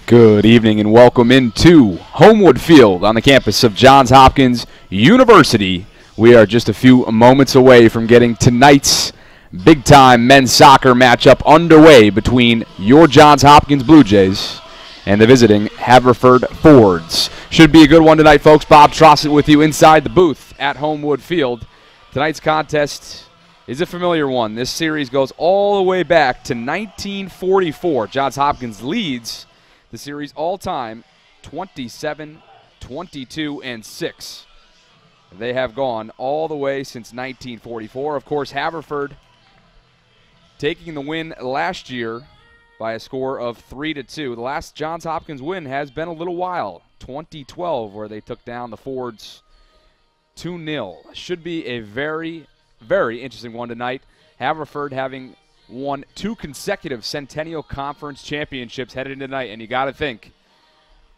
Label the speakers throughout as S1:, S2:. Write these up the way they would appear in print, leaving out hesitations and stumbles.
S1: Good evening and welcome into Homewood Field on the campus of Johns Hopkins University. We are just a few moments away from getting tonight's big-time men's soccer matchup underway between your Johns Hopkins Blue Jays and the visiting Haverford Fords. Should be a good one tonight, folks. Bob Trossett with you inside the booth at Homewood Field. Tonight's contest is a familiar one. This series goes all the way back to 1944. Johns Hopkins leads the series all-time 27, 22, and 6. They have gone all the way since 1944. Of course, Haverford taking the win last year by a score of 3-2. The last Johns Hopkins win has been a little while, 2012, where they took down the Fords 2-0. Should be a very, very interesting one tonight. Haverford having won 2 consecutive Centennial Conference championships headed into tonight, and you got to think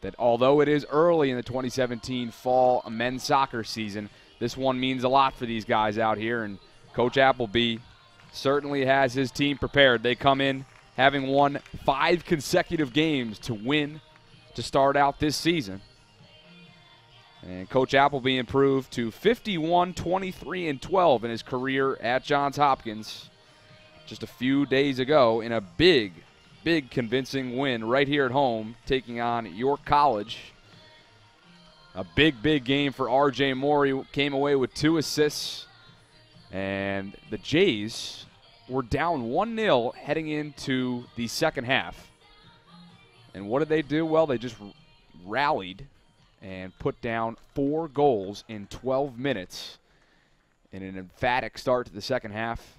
S1: that although it is early in the 2017 fall men's soccer season, this one means a lot for these guys out here, and Coach Appleby certainly has his team prepared. They come in having won 5 consecutive games to win to start out this season. And Coach Appleby improved to 51, 23, and 12 in his career at Johns Hopkins just a few days ago in a big, big convincing win right here at home, taking on York College. A big, big game for R.J. Moore. He came away with 2 assists. And the Jays were down 1-0 heading into the second half. And what did they do? Well, they just rallied and put down 4 goals in 12 minutes in an emphatic start to the second half.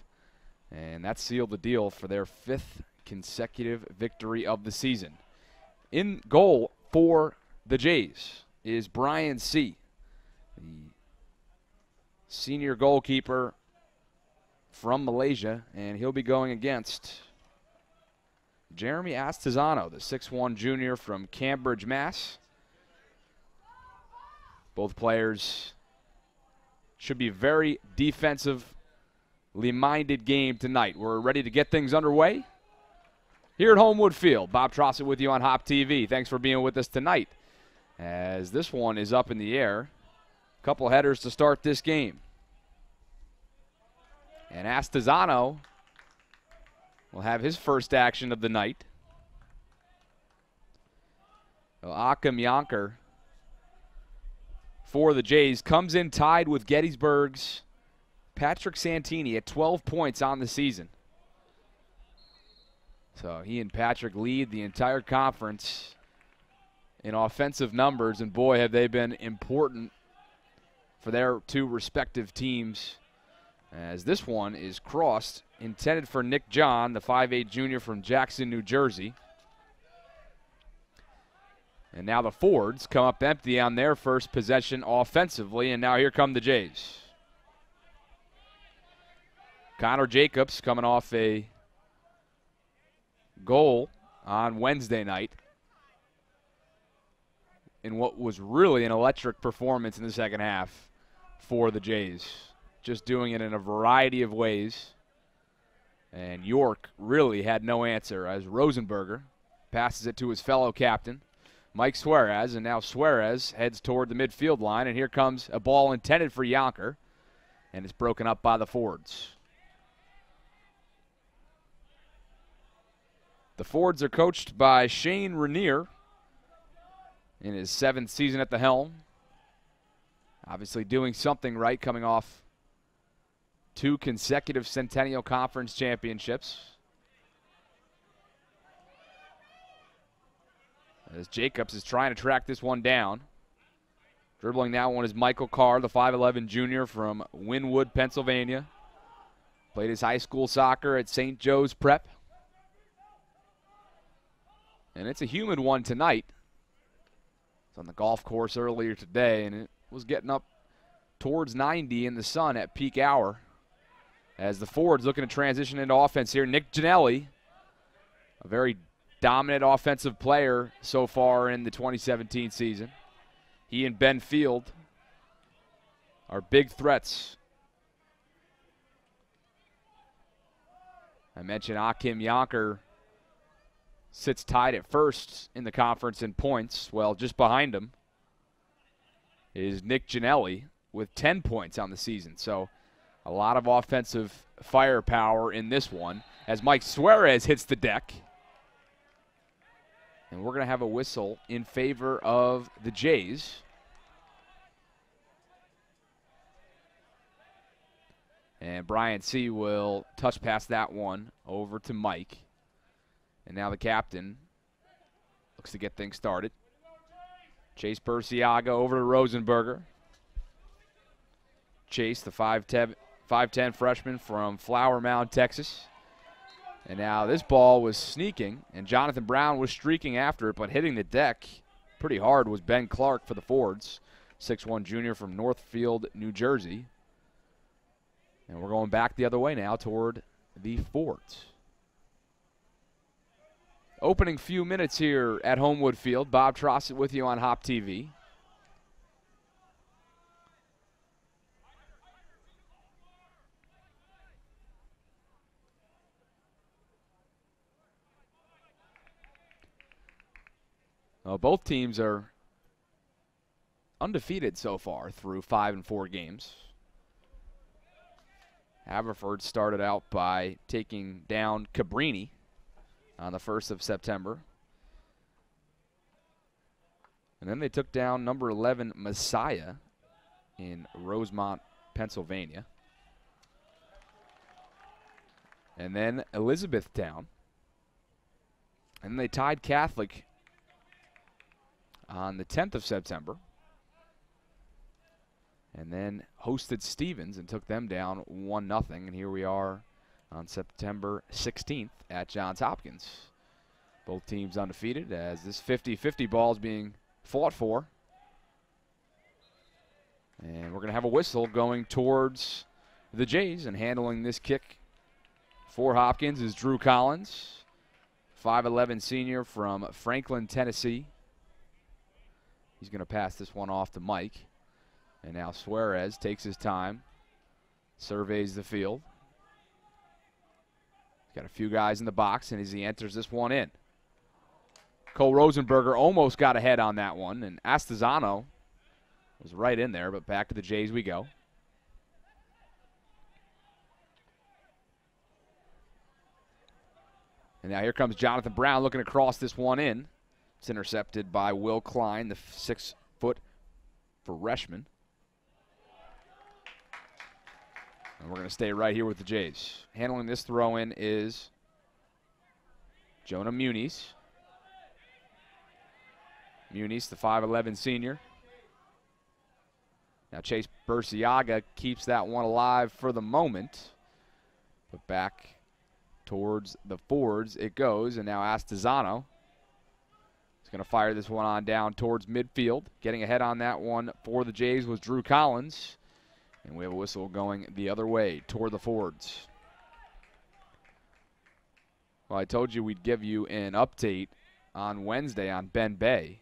S1: And that sealed the deal for their 5th consecutive victory of the season. In goal for the Jays is Brian C., the senior goalkeeper from Malaysia, and he'll be going against Jeremy Astizano, the 6'1 junior from Cambridge, Mass. Both players should be very defensively minded game tonight. We're ready to get things underway here at Homewood Field. Bob Trossett with you on HopTV. Thanks for being with us tonight as this one is up in the air. A couple headers to start this game. And Astizano will have his first action of the night. Well, Akim Yonker for the Jays comes in tied with Gettysburg's Patrick Santini at 12 points on the season. So he and Patrick lead the entire conference in offensive numbers, and boy, have they been important for their 2 respective teams, as this one is crossed, intended for Nick John, the 5'8 junior from Jackson, New Jersey. And now the Fords come up empty on their first possession offensively, and now here come the Jays. Connor Jacobs coming off a goal on Wednesday night in what was really an electric performance in the second half for the Jays. Just doing it in a variety of ways. And York really had no answer as Rosenberger passes it to his fellow captain, Mike Suarez, and now Suarez heads toward the midfield line, and here comes a ball intended for Yonker, and it's broken up by the Fords. The Fords are coached by Shane Rainier in his 7th season at the helm. Obviously doing something right, coming off 2 consecutive Centennial Conference championships. As Jacobs is trying to track this one down. Dribbling that one is Michael Carr, the 5'11 junior from Wynwood, Pennsylvania. Played his high school soccer at St. Joe's Prep. And it's a humid one tonight. It's on the golf course earlier today, and it was getting up towards 90 in the sun at peak hour. As the Fords looking to transition into offense here. Nick Ginelli, a very dominant offensive player so far in the 2017 season. He and Ben Field are big threats. I mentioned Akim Yonker sits tied at first in the conference in points. Well, just behind him is Nick Ginelli with 10 points on the season. So a lot of offensive firepower in this one as Mike Suarez hits the deck. And we're going to have a whistle in favor of the Jays. And Brian C. will touch past that one over to Mike. And now the captain looks to get things started. Chase Burciaga over to Rosenberger. Chase, the 5'10 freshman from Flower Mound, Texas. And now this ball was sneaking, and Jonathan Brown was streaking after it, but hitting the deck pretty hard was Ben Clark for the Fords, 6'1 junior from Northfield, New Jersey. And we're going back the other way now toward the Fords. Opening few minutes here at Homewood Field. Bob Trossett with you on HopTV. Well, both teams are undefeated so far through 5 and 4 games. Haverford started out by taking down Cabrini on the 1st of September. And then they took down number 11 Messiah in Rosemont, Pennsylvania. And then Elizabethtown. And they tied Catholic on the 10th of September. And then hosted Stevens and took them down 1-0. And here we are on September 16th at Johns Hopkins. Both teams undefeated as this 50-50 ball is being fought for. And we're going to have a whistle going towards the Jays, and handling this kick for Hopkins is Drew Collins, 5'11 senior from Franklin, Tennessee. He's going to pass this one off to Mike. And now Suarez takes his time, surveys the field. He's got a few guys in the box, and as he enters this one in. Cole Rosenberger almost got ahead on that one, and Astazano was right in there, but back to the Jays we go. And now here comes Jonathan Brown looking to cross this one in. It's intercepted by Will Klein, the 6-foot freshman. And we're going to stay right here with the Jays. Handling this throw-in is Jonah Muniz. Muniz, the 5'11 senior. Now Chase Burciaga keeps that one alive for the moment. But back towards the Fords it goes, and now Astazano is going to fire this one on down towards midfield. Getting ahead on that one for the Jays was Drew Collins. And we have a whistle going the other way toward the Fords. Well, I told you we'd give you an update on Wednesday on Ben Bay.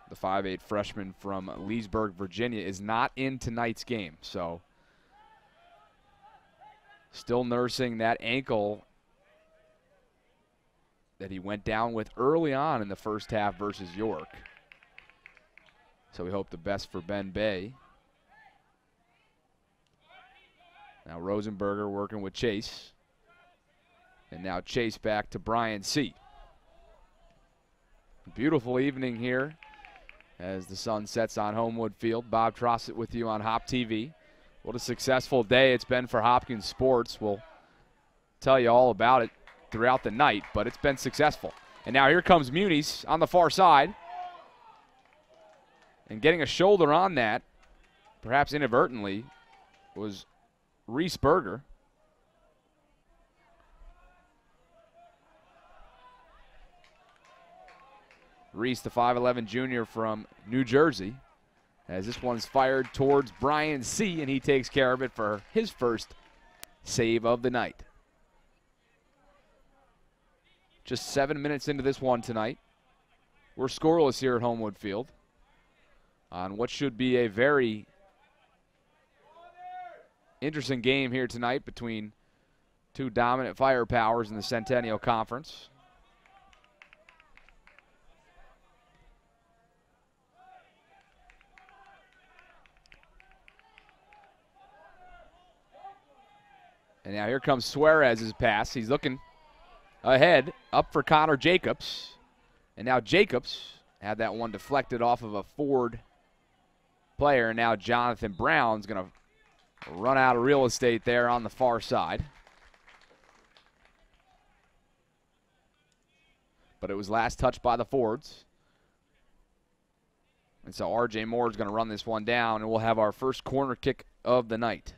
S1: The 5'8 freshman from Leesburg, Virginia, is not in tonight's game. So still nursing that ankle that he went down with early on in the first half versus York. So we hope the best for Ben Bay. Now Rosenberger working with Chase. And now Chase back to Brian C. Beautiful evening here as the sun sets on Homewood Field. Bob Trossett with you on HopTV. What a successful day it's been for Hopkins sports. We'll tell you all about it throughout the night, but it's been successful. And now here comes Muniz on the far side. And getting a shoulder on that, perhaps inadvertently, was Reese Berger. Reese, the 5'11 junior from New Jersey, as this one's fired towards Brian C., and he takes care of it for his first save of the night. Just 7 minutes into this one tonight. We're scoreless here at Homewood Field on what should be a very interesting game here tonight between Two dominant firepowers in the Centennial Conference. And now here comes Suarez's pass. He's looking ahead, up for Connor Jacobs. And now Jacobs had that one deflected off of a Ford player. And now Jonathan Brown's going to run out of real estate there on the far side. But it was last touched by the Fords. And so R.J. Moore is going to run this one down, and we'll have our first corner kick of the night.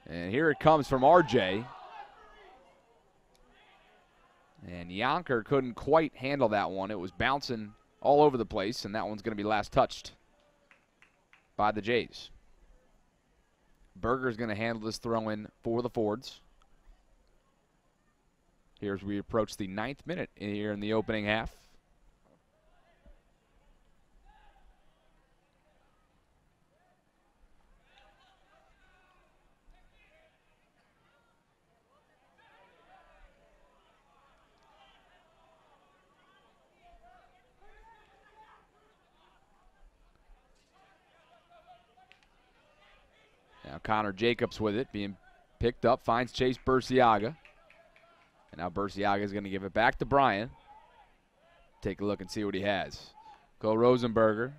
S1: And here it comes from R.J. And Yonker couldn't quite handle that one. It was bouncing all over the place, and that one's going to be last touched by the Jays. Berger's going to handle this throw-in for the Fords. Here as we approach the 9th minute here in the opening half. Now Connor Jacobs with it, being picked up, finds Chase Burciaga. And now Burciaga is going to give it back to Brian. Take a look and see what he has. Go Rosenberger.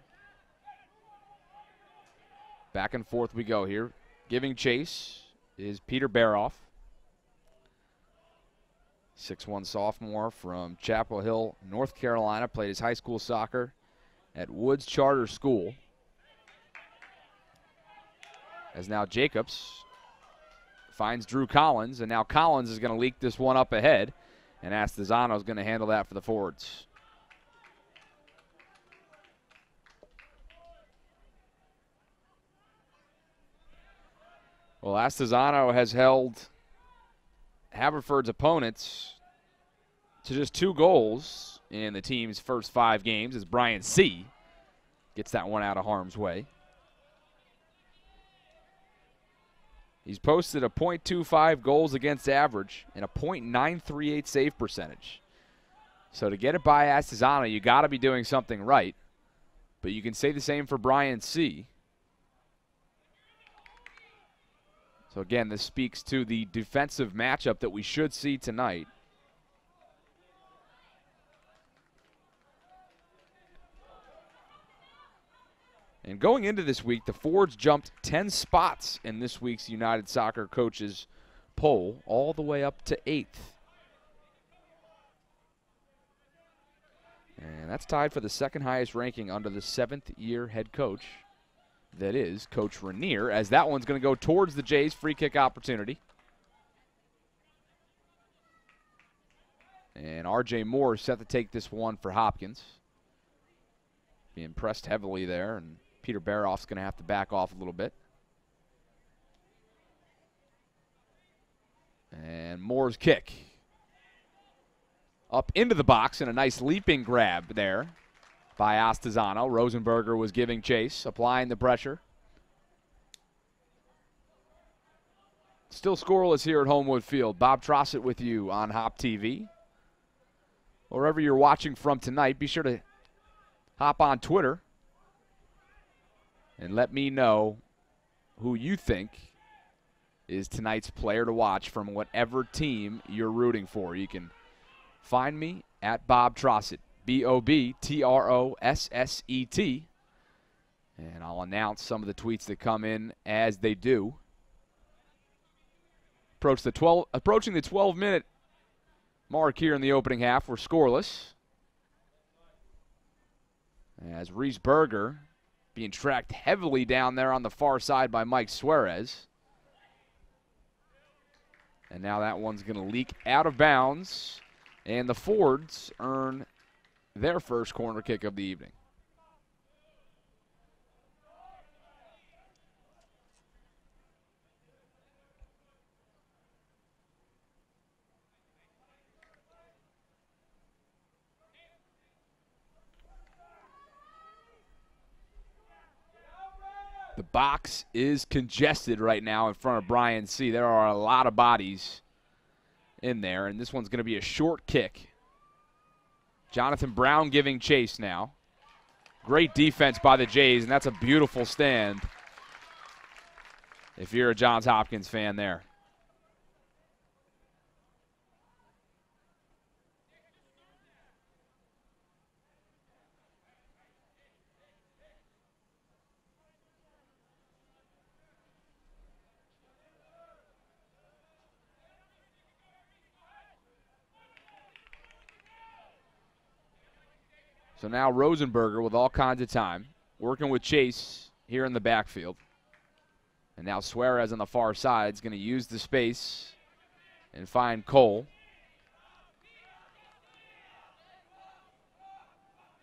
S1: Back and forth we go here. Giving chase is Peter Baroff. 6'1" sophomore from Chapel Hill, North Carolina. Played his high school soccer at Woods Charter School. As now Jacobs finds Drew Collins, and now Collins is going to leak this one up ahead, and Astazano is going to handle that for the Fords. Well, Astazano has held Haverford's opponents to just 2 goals in the team's first 5 games as Brian C. gets that one out of harm's way. He's posted a .25 goals against average and a .938 save percentage. So to get it by Astazano, you got to be doing something right. But you can say the same for Brian C. So again, this speaks to the defensive matchup that we should see tonight. And going into this week, the Fords jumped 10 spots in this week's United Soccer Coaches poll, all the way up to 8th. And that's tied for the second highest ranking under the 7th-year head coach. That is Coach Rainier, as that one's going to go towards the Jays' free kick opportunity. And R.J. Moore is set to take this one for Hopkins. Being pressed heavily there, and Peter Baroff's going to have to back off a little bit. And Moore's kick. Up into the box, and a nice leaping grab there by Astazano. Rosenberger was giving chase, applying the pressure. Still scoreless here at Homewood Field. Bob Trossett with you on HopTV. Wherever you're watching from tonight, be sure to hop on Twitter and let me know who you think is tonight's player to watch from whatever team you're rooting for. You can find me at Bob Trossett, BOBTROSSET, and I'll announce some of the tweets that come in as they do. Approaching the 12-minute mark here in the opening half. We're scoreless. As Reese Berger being tracked heavily down there on the far side by Mike Suarez. And now that one's going to leak out of bounds. And the Fords earn their first corner kick of the evening. The box is congested right now in front of Brian C. There are a lot of bodies in there, and this one's going to be a short kick. Jonathan Brown giving chase now. Great defense by the Jays, and that's a beautiful stand if you're a Johns Hopkins fan there. So now Rosenberger with all kinds of time, working with Chase here in the backfield. And now Suarez on the far side is going to use the space and find Cole.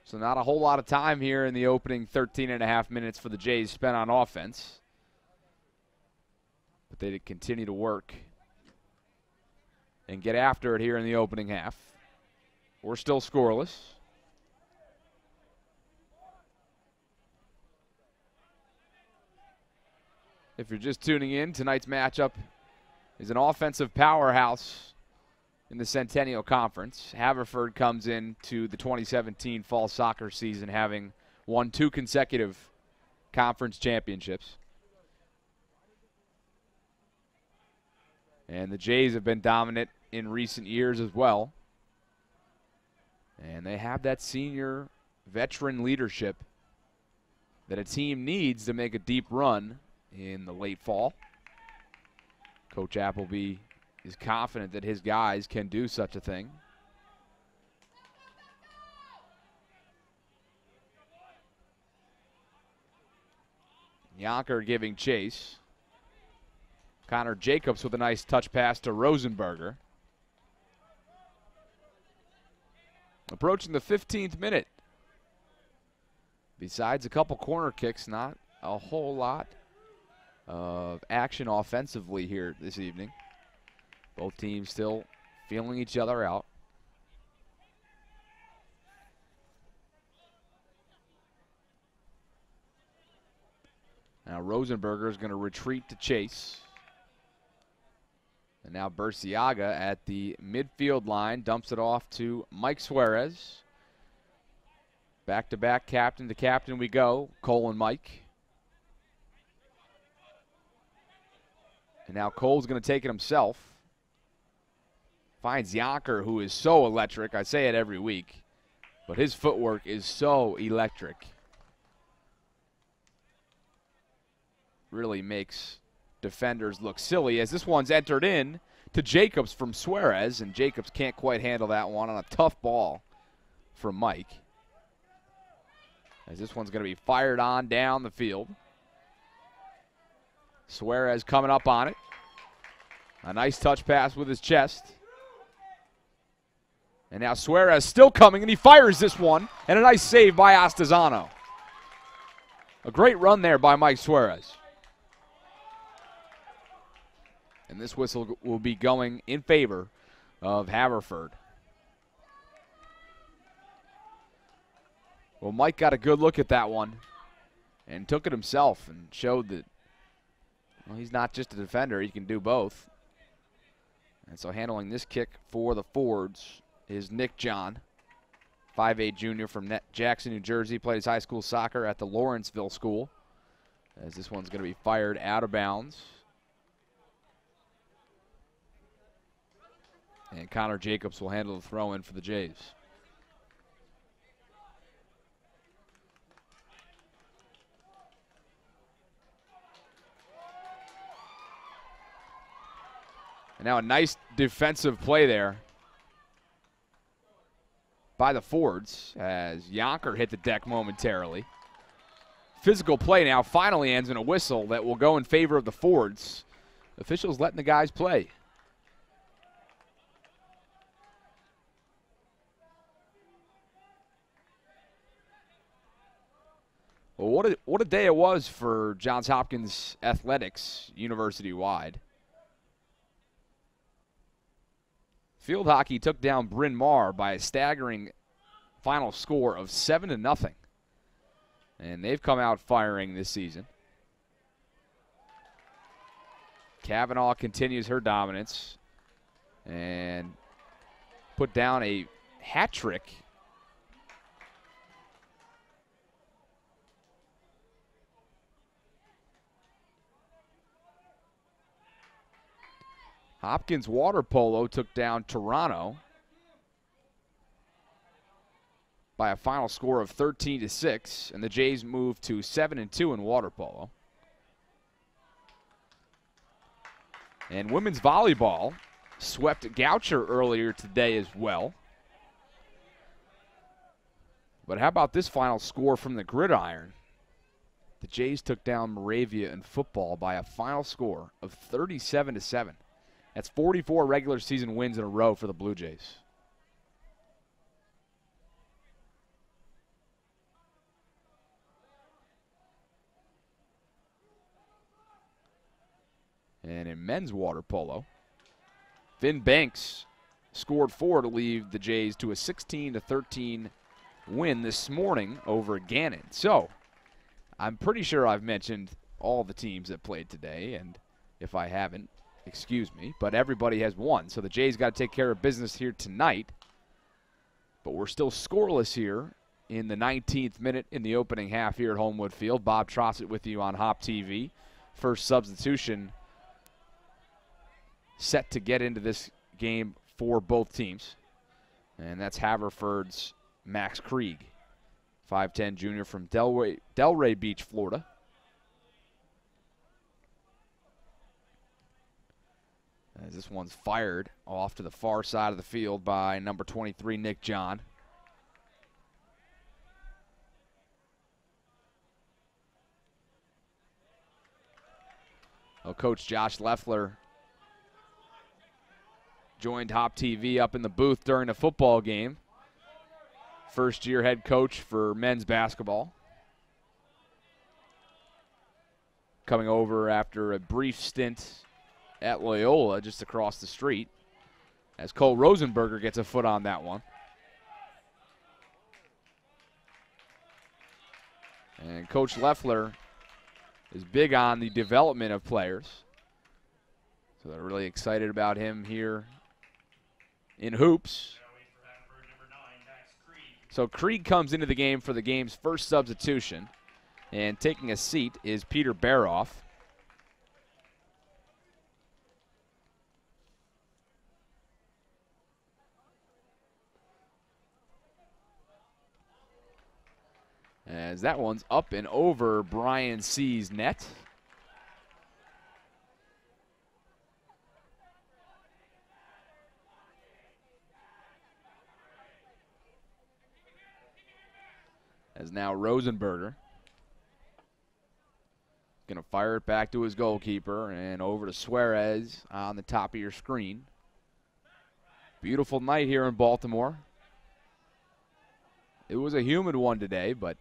S1: So not a whole lot of time here in the opening 13 and a half minutes for the Jays spent on offense. But they did continue to work and get after it here in the opening half. We're still scoreless. If you're just tuning in, tonight's matchup is an offensive powerhouse in the Centennial Conference. Haverford comes into the 2017 fall soccer season having won 2 consecutive conference championships. And the Jays have been dominant in recent years as well. And they have that senior veteran leadership that a team needs to make a deep run in the late fall. Coach Appleby is confident that his guys can do such a thing. Yonker giving chase. Connor Jacobs with a nice touch pass to Rosenberger. Approaching the 15th minute. Besides a couple corner kicks, not a whole lot of action offensively here this evening. Both teams still feeling each other out. Now Rosenberger is going to retreat to chase. And now Burciaga at the midfield line dumps it off to Mike Suarez. Back-to-back captain to captain we go, Cole and Mike. And now Cole's going to take it himself. Finds Yonker, who is so electric. I say it every week. But his footwork is so electric. Really makes defenders look silly as this one's entered in to Jacobs from Suarez. And Jacobs can't quite handle that one on a tough ball from Mike. As this one's going to be fired on down the field. Suarez coming up on it. A nice touch pass with his chest. And now Suarez still coming, and he fires this one. And a nice save by Astazano. A great run there by Mike Suarez. And this whistle will be going in favor of Haverford. Well, Mike got a good look at that one and took it himself and showed that, well, he's not just a defender. He can do both. And so handling this kick for the Fords is Nick John, 5'8" junior from Jackson, New Jersey. Played his high school soccer at the Lawrenceville School. As this one's going to be fired out of bounds. And Connor Jacobs will handle the throw-in for the Jays. And now a nice defensive play there by the Fords as Yonker hit the deck momentarily. Physical play now finally ends in a whistle that will go in favor of the Fords. Officials letting the guys play. Well, what a day it was for Johns Hopkins athletics university-wide. Field hockey took down Bryn Mawr by a staggering final score of 7-0. And they've come out firing this season. Kavanaugh continues her dominance and put down a hat trick. Hopkins water polo took down Toronto by a final score of 13-6, and the Jays moved to 7-2 in water polo. And women's volleyball swept Goucher earlier today as well. But how about this final score from the gridiron? The Jays took down Moravia in football by a final score of 37-7. That's 44 regular season wins in a row for the Blue Jays. And in men's water polo, Finn Banks scored 4 to lead the Jays to a 16-13 win this morning over Gannon. So, I'm pretty sure I've mentioned all the teams that played today, and if I haven't, excuse me, but everybody has won. So the Jays got to take care of business here tonight. But we're still scoreless here in the 19th minute in the opening half here at Homewood Field. Bob Trossett with you on HopTV. First substitution set to get into this game for both teams. And that's Haverford's Max Krieg, 5'10 junior from Delray Beach, Florida. As this one's fired off to the far side of the field by number 23, Nick John. Well, Coach Josh Leffler joined HopTV up in the booth during a football game. First-year head coach for men's basketball. Coming over after a brief stint at Loyola just across the street, as Cole Rosenberger gets a foot on that one. And Coach Leffler is big on the development of players. So they're really excited about him here in hoops. So Krieg comes into the game for the game's first substitution. And taking a seat is Peter Baroff. As that one's up and over Brian C's net. As now Rosenberger going to fire it back to his goalkeeper and over to Suarez on the top of your screen. Beautiful night here in Baltimore. It was a humid one today, but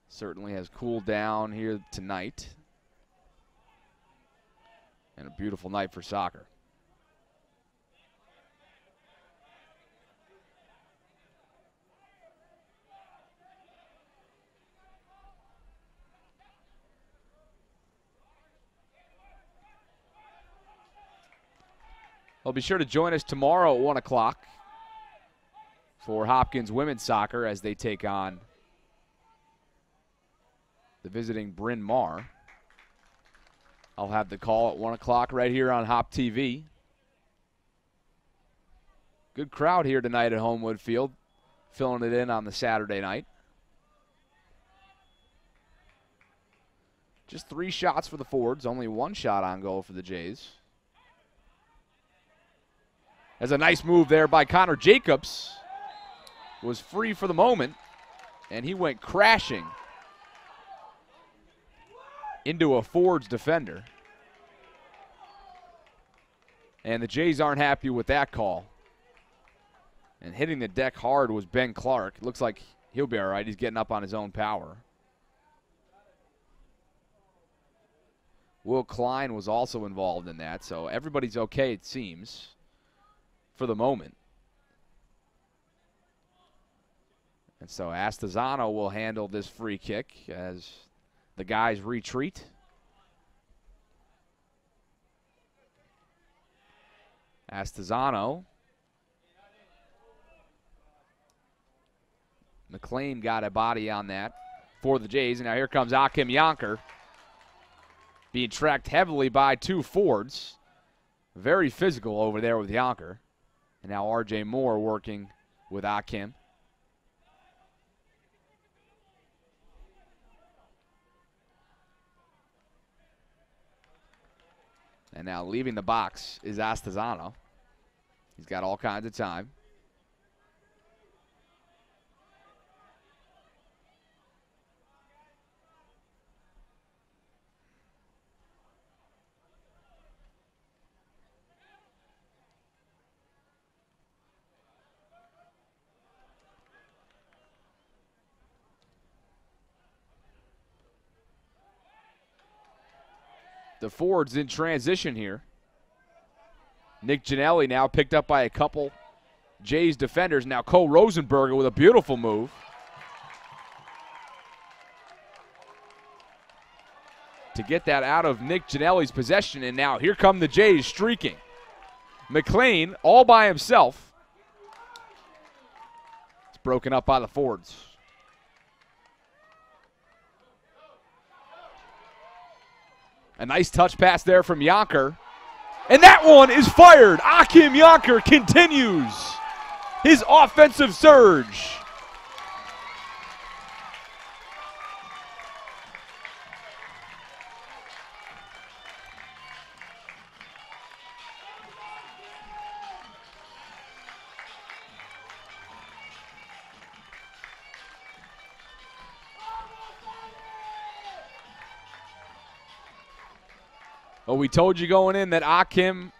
S1: certainly has cooled down here tonight. And a beautiful night for soccer. Well, be sure to join us tomorrow at 1 o'clock for Hopkins women's soccer as they take on the visiting Bryn Mawr. I'll have the call at 1 o'clock right here on HopTV. Good crowd here tonight at Homewood Field, filling it in on the Saturday night. Just 3 shots for the Fords, only 1 shot on goal for the Jays. As a nice move there by Connor Jacobs. Was free for the moment, and he went crashing into a Fords defender. And the Jays aren't happy with that call. And hitting the deck hard was Ben Clark. It looks like he'll be all right. He's getting up on his own power. Will Klein was also involved in that, so everybody's okay, it seems, for the moment. And so Astazano will handle this free kick as the guys retreat. Astazano. McLean got a body on that for the Jays. And now here comes Akim Yonker, being tracked heavily by 2 Fords. Very physical over there with Yonker. And now R.J. Moore working with Akim. And now leaving the box is Astazano. He's got all kinds of time. The Fords in transition here. Nick Ginelli now picked up by a couple Jays defenders. Now Cole Rosenberger with a beautiful move. To get that out of Nick Ginelli's possession, and now here come the Jays streaking. McLean all by himself. It's broken up by the Fords. A nice touch pass there from Yonker. And that one is fired. Akim Yonker continues his offensive surge. Well, we told you going in that Akim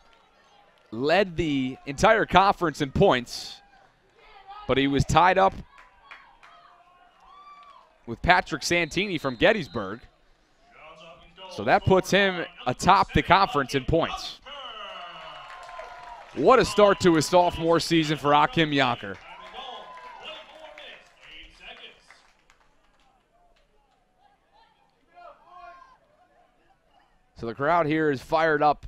S1: led the entire conference in points, but he was tied up with Patrick Santini from Gettysburg. So that puts him atop the conference in points. What a start to his sophomore season for Akim Yonker. So the crowd here is fired up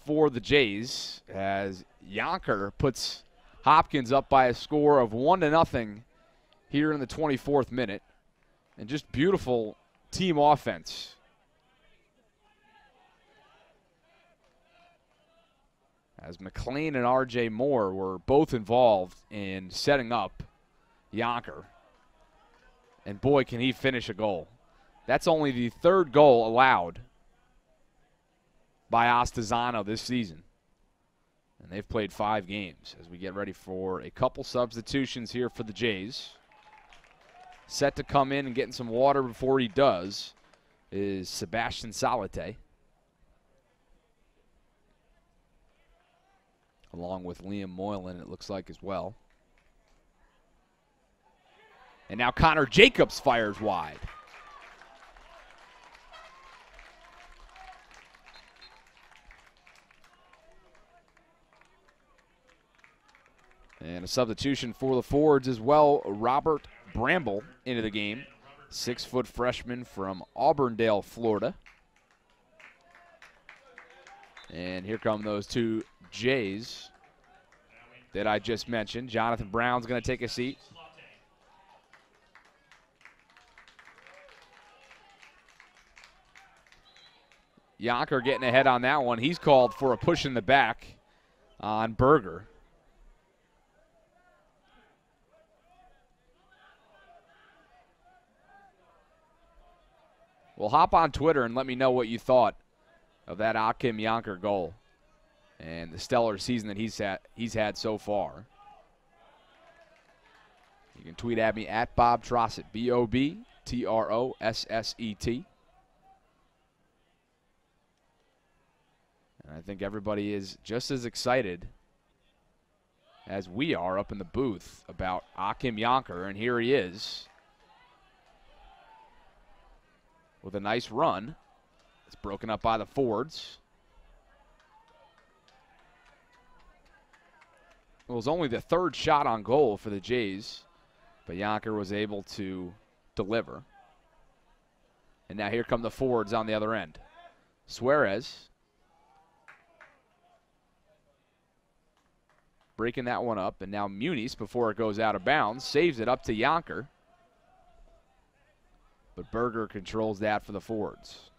S1: for the Jays as Yonker puts Hopkins up by a score of 1-0 here in the 24th minute. And just beautiful team offense. As McLean and R.J. Moore were both involved in setting up Yonker. And boy, can he finish a goal. That's only the 3rd goal allowed by Astazano this season. And they've played 5 games as we get ready for a couple substitutions here for the Jays. Set to come in and getting some water before he does is Sebastian Salate, along with Liam Moylan, it looks like, as well. And now Connor Jacobs fires wide. And a substitution for the Fords as well. Robert Bramble into the game. 6-foot freshman from Auburndale, Florida. And here come those 2 Jays that I just mentioned. Jonathan Brown's going to take a seat. Yonker getting ahead on that one. He's called for a push in the back on Berger. Well, hop on Twitter and let me know what you thought of that Akim Yonker goal and the stellar season that he's had so far. You can tweet at me at Bob Trossett, BOBTROSSET. And I think everybody is just as excited as we are up in the booth about Akim Yonker, and here he is with a nice run. It's broken up by the Fords. It was only the 3rd shot on goal for the Jays, but Yonker was able to deliver. And now here come the Fords on the other end. Suarez. breaking that one up. And now Muniz, before it goes out of bounds, saves it up to Yonker. But Berger controls that for the Fords.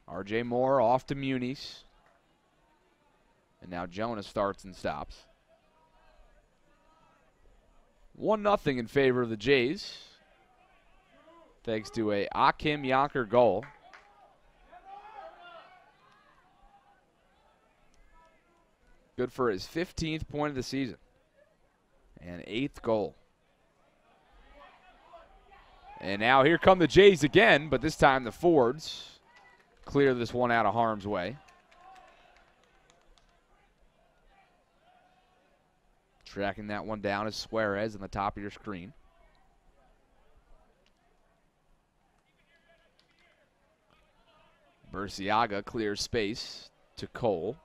S1: R.J. Moore off to Muniz. And now Jonas starts and stops. 1-0 in favor of the Jays, thanks to a Akim Yonker goal. Good for his 15th point of the season and 8th goal. And now here come the Jays again, but this time the Fords clear this one out of harm's way. Tracking that one down is Suarez on the top of your screen. Burciaga clears space to Cole.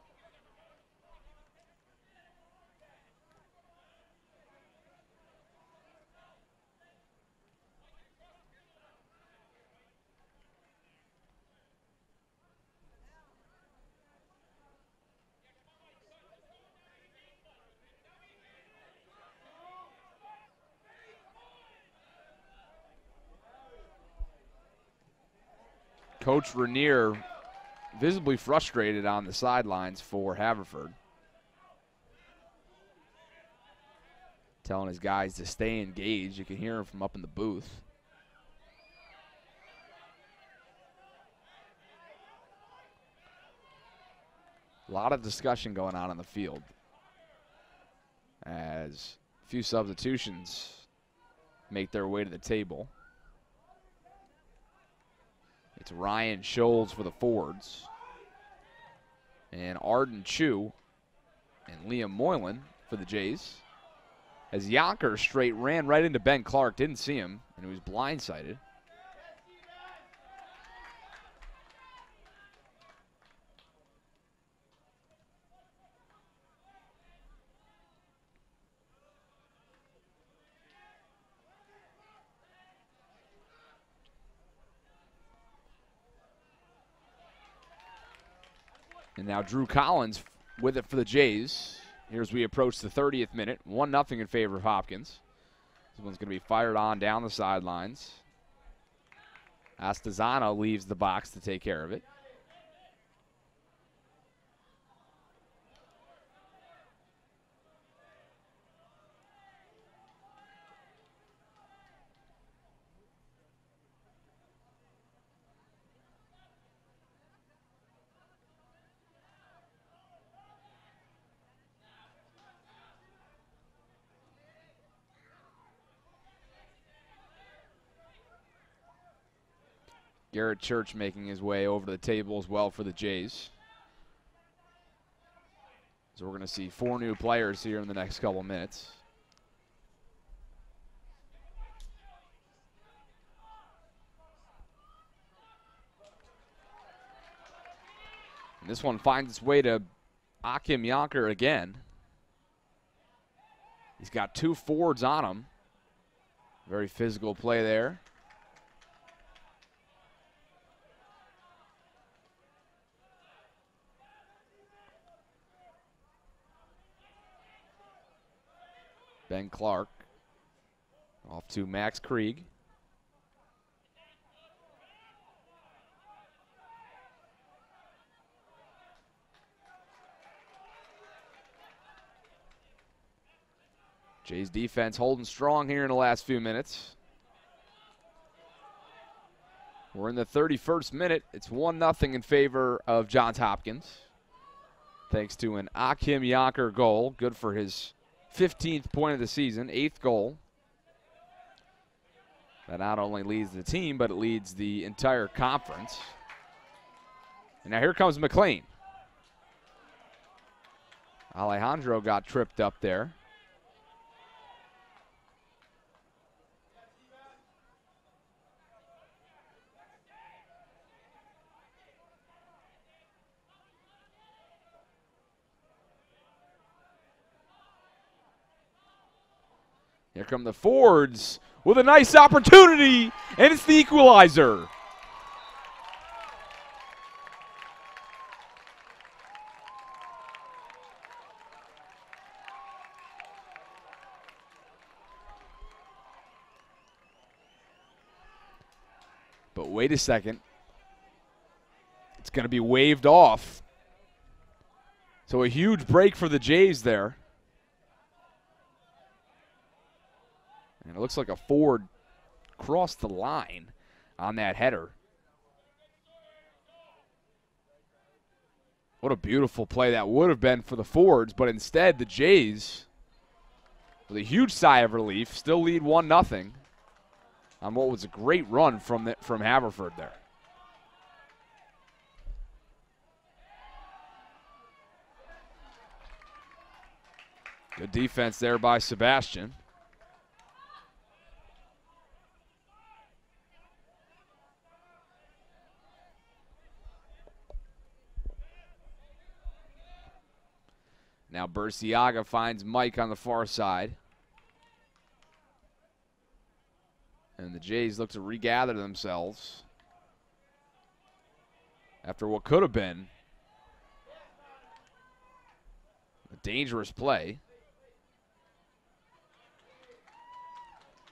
S1: Coach Rainier visibly frustrated on the sidelines for Haverford. Telling his guys to stay engaged. You can hear him from up in the booth. A lot of discussion going on the field as a few substitutions make their way to the table. It's Ryan Scholes for the Fords. And Arden Chu and Liam Moylan for the Jays. As Yonker straight ran right into Ben Clark, didn't see him, and he was blindsided. And now Drew Collins with it for the Jays. Here as we approach the 30th minute. 1-0 in favor of Hopkins. This one's going to be fired on down the sidelines. Astazano leaves the box to take care of it. Garrett Church making his way over to the table as well for the Jays. So we're going to see 4 new players here in the next couple minutes. And this one finds its way to Akim Yonker again. He's got 2 Fords on him. Very physical play there. Ben Clark off to Max Krieg. Jays defense holding strong here in the last few minutes. We're in the 31st minute. It's 1-0 in favor of Johns Hopkins. Thanks to an Akim Yonker goal. Good for his 15th point of the season, 8th goal. That not only leads the team, but it leads the entire conference. And now here comes McLean. Alejandro got tripped up there. Here come the Fords with a nice opportunity, and it's the equalizer. But wait a second. It's going to be waved off. So a huge break for the Jays there. And it looks like a Ford crossed the line on that header. What a beautiful play that would have been for the Fords, but instead the Jays, with a huge sigh of relief, still lead 1-0 on what was a great run from Haverford there. Good defense there by Sebastian. Now Burciaga finds Mike on the far side. And the Jays look to regather themselves after what could have been a dangerous play.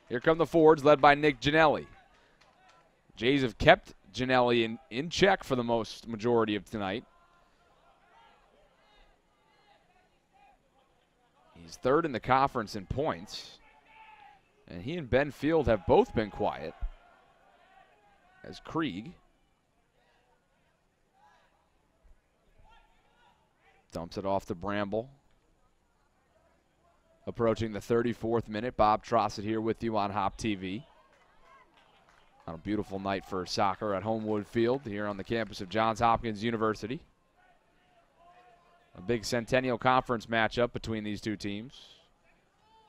S1: Here come the Fords, led by Nick Ginelli. Jays have kept Ginelli in check for the majority of tonight. He's third in the conference in points. And he and Ben Field have both been quiet. As Krieg dumps it off to Bramble. Approaching the 34th minute. Bob Trossett here with you on HopTV. On a beautiful night for soccer at Homewood Field here on the campus of Johns Hopkins University. A big Centennial Conference matchup between these two teams.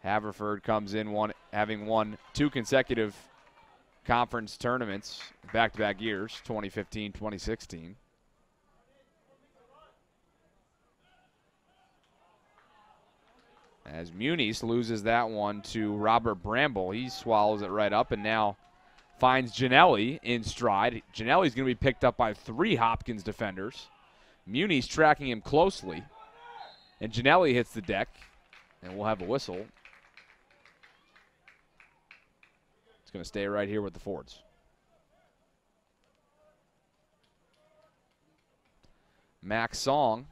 S1: Haverford comes in having won 2 consecutive conference tournaments back-to-back years, 2015, 2016. As Muniz loses that one to Robert Bramble. He swallows it right up and now finds Ginelli in stride. Ginelli's going to be picked up by 3 Hopkins defenders. Muniz tracking him closely. And Ginelli hits the deck. And we'll have a whistle. It's going to stay right here with the Fords. Max Song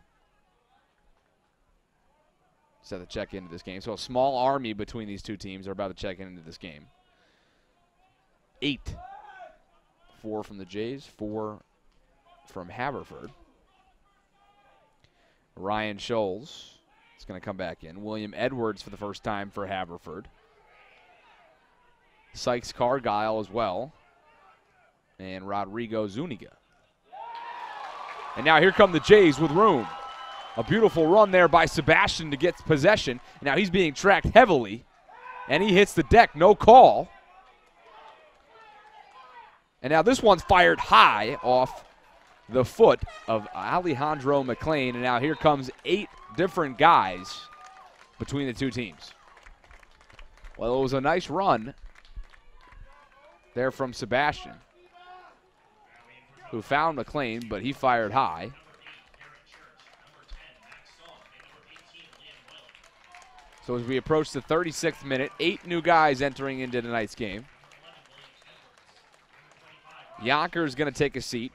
S1: set to check into this game. So a small army between these two teams are about to check into this game. 8. 4 from the Jays, 4 from Haverford. Ryan Scholes is going to come back in. William Edwards for the first time for Haverford. Sykes Cargyle as well. And Rodrigo Zuniga. And now here come the Jays with room. A beautiful run there by Sebastian to get possession. Now he's being tracked heavily. And he hits the deck, no call. And now this one's fired high off the foot of Alejandro McLean. And now here comes 8 different guys between the two teams. Well, it was a nice run there from Sebastian, who found McLean, but he fired high. So as we approach the 36th minute, 8 new guys entering into tonight's game. Yonkers going to take a seat,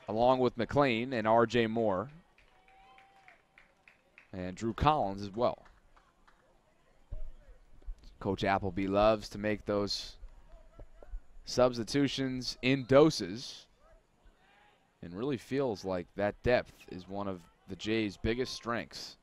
S1: along with McLean and R.J. Moore. And Drew Collins as well. Coach Appleby loves to make those substitutions in doses. And really feels like that depth is one of the Jays' biggest strengths.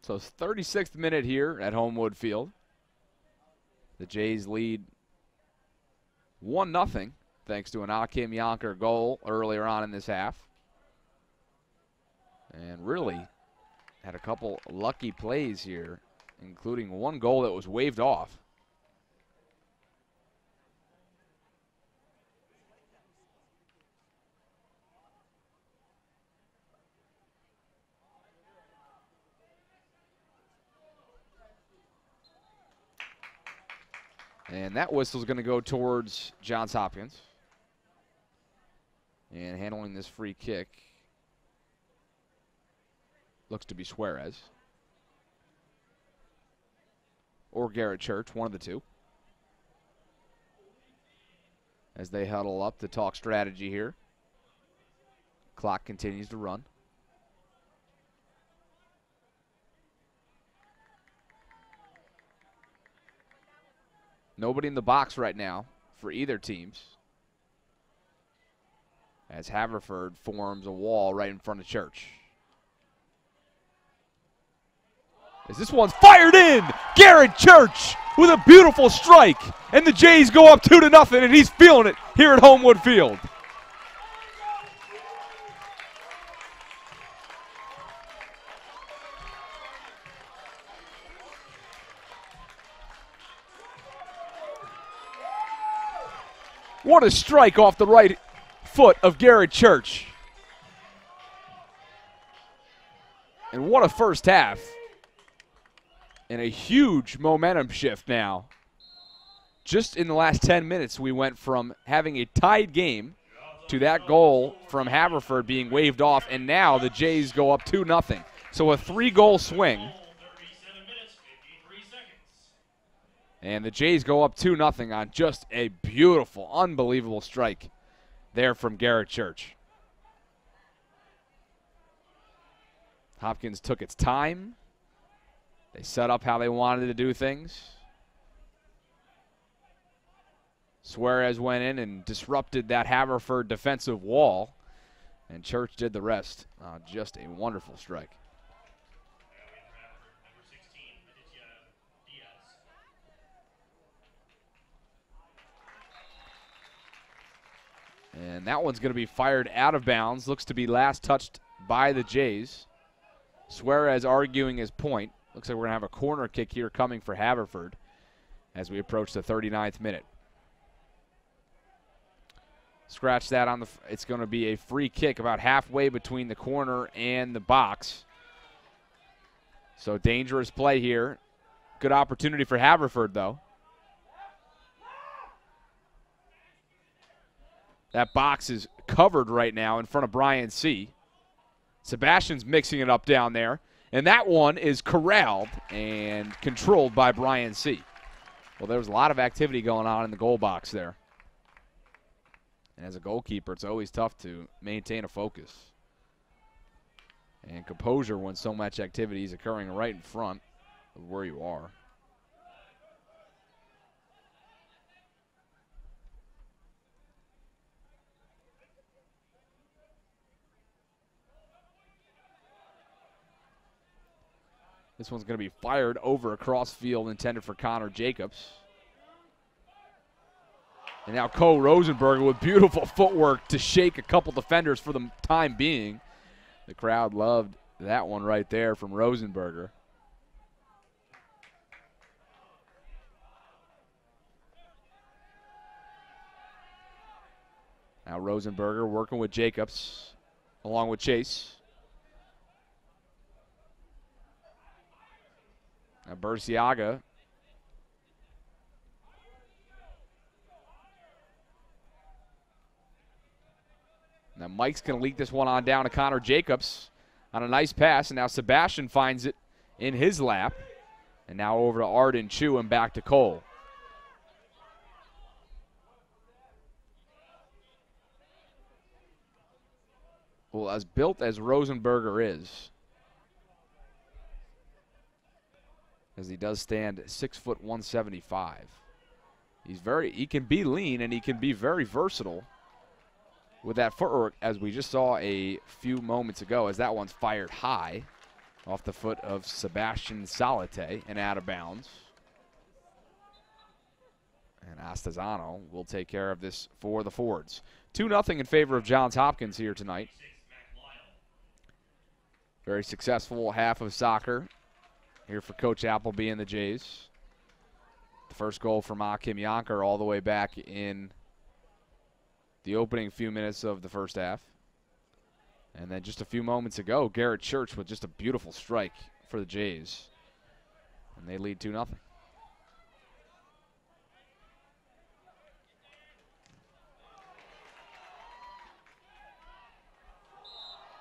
S1: So 36th minute here at Homewood Field. The Jays lead 1-0 thanks to an Akim Yonker goal earlier on in this half. And really had a couple lucky plays here, including one goal that was waved off. And that whistle's going to go towards Johns Hopkins. And handling this free kick looks to be Suarez. Or Garrett Church, one of the two. As they huddle up to talk strategy here. Clock continues to run. Nobody in the box right now for either teams. As Haverford forms a wall right in front of Church. As this one's fired in! Garrett Church with a beautiful strike. And the Jays go up 2-0, and he's feeling it here at Homewood Field. What a strike off the right foot of Garrett Church. And what a first half. And a huge momentum shift now. Just in the last 10 minutes, we went from having a tied game to that goal from Haverford being waved off, and now the Jays go up 2-0. So a 3-goal swing. And the Jays go up 2-0 on just a beautiful, unbelievable strike there from Garrett Church. Hopkins took its time. They set up how they wanted to do things. Suarez went in and disrupted that Haverford defensive wall, and Church did the rest. Just a wonderful strike. And that one's going to be fired out of bounds. Looks to be last touched by the Jays. Suarez arguing his point. Looks like we're going to have a corner kick here coming for Haverford as we approach the 39th minute. Scratch that on the, it's going to be a free kick about halfway between the corner and the box. So dangerous play here. Good opportunity for Haverford, though. That box is covered right now in front of Brian C. Sebastian's mixing it up down there. And that one is corralled and controlled by Brian C. Well, there was a lot of activity going on in the goal box there. And as a goalkeeper, it's always tough to maintain a focus and composure when so much activity is occurring right in front of where you are. This one's going to be fired over across field, intended for Connor Jacobs. And now Cole Rosenberger with beautiful footwork to shake a couple defenders for the time being. The crowd loved that one right there from Rosenberger. Now Rosenberger working with Jacobs along with Chase. Now Burciaga. Now Mike's going to leak this one on down to Connor Jacobs on a nice pass. And now Sebastian finds it in his lap. And now over to Arden Chu and back to Cole. Well, as built as Rosenberger is, as he does stand 6'175", he can be lean and he can be very versatile with that footwork, as we just saw a few moments ago, as that one's fired high off the foot of Sebastian Salate and out of bounds. And Astazano will take care of this for the Fords. 2-0 in favor of Johns Hopkins here tonight. Very successful half of soccer here for Coach Appleby and the Jays. The first goal from Hakim Yonker all the way back in the opening few minutes of the first half. And then just a few moments ago, Garrett Church with just a beautiful strike for the Jays. And they lead 2-0.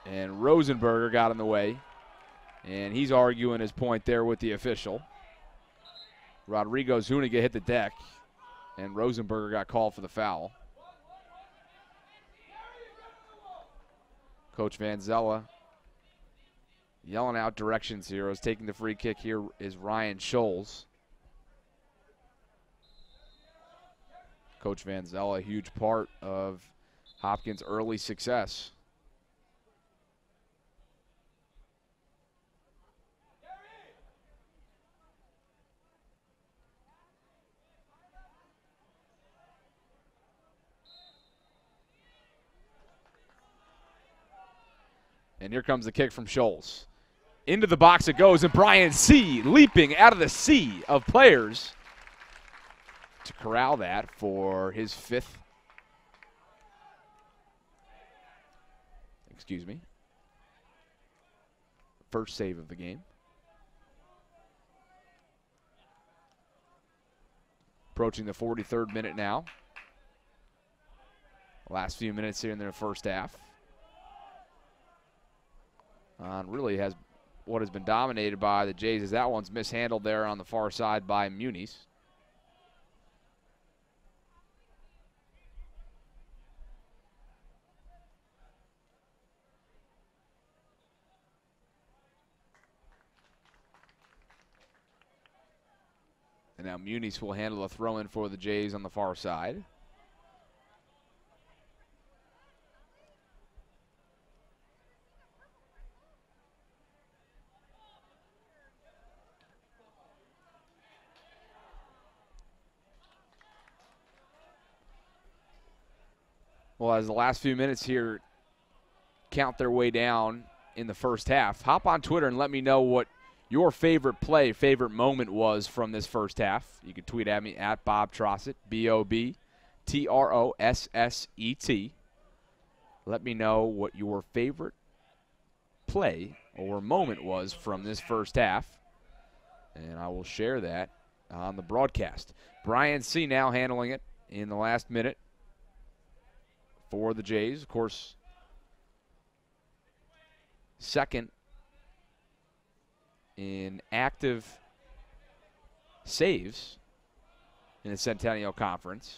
S1: And Rosenberger got in the way. And he's arguing his point there with the official. Rodrigo Zuniga hit the deck. And Rosenberger got called for the foul. Coach Vanzella yelling out directions here. As taking the free kick here is Ryan Scholes. Coach Vanzella, a huge part of Hopkins' early success. And here comes the kick from Scholes. Into the box it goes, and Brian C. leaping out of the sea of players to corral that for his first save of the game. Approaching the 43rd minute now. Last few minutes here in the first half. Really has what has been dominated by the Jays, as that one's mishandled there on the far side by Muniz. And now Muniz will handle a throw-in for the Jays on the far side. Well, as the last few minutes here count their way down in the first half, hop on Twitter and let me know what your favorite play, favorite moment was from this first half. You can tweet at me at Bob Trossett, BOBTROSSET. Let me know what your favorite play or moment was from this first half, and I will share that on the broadcast. Brian C. now handling it in the last minute for the Jays. Of course, second in active saves in the Centennial Conference.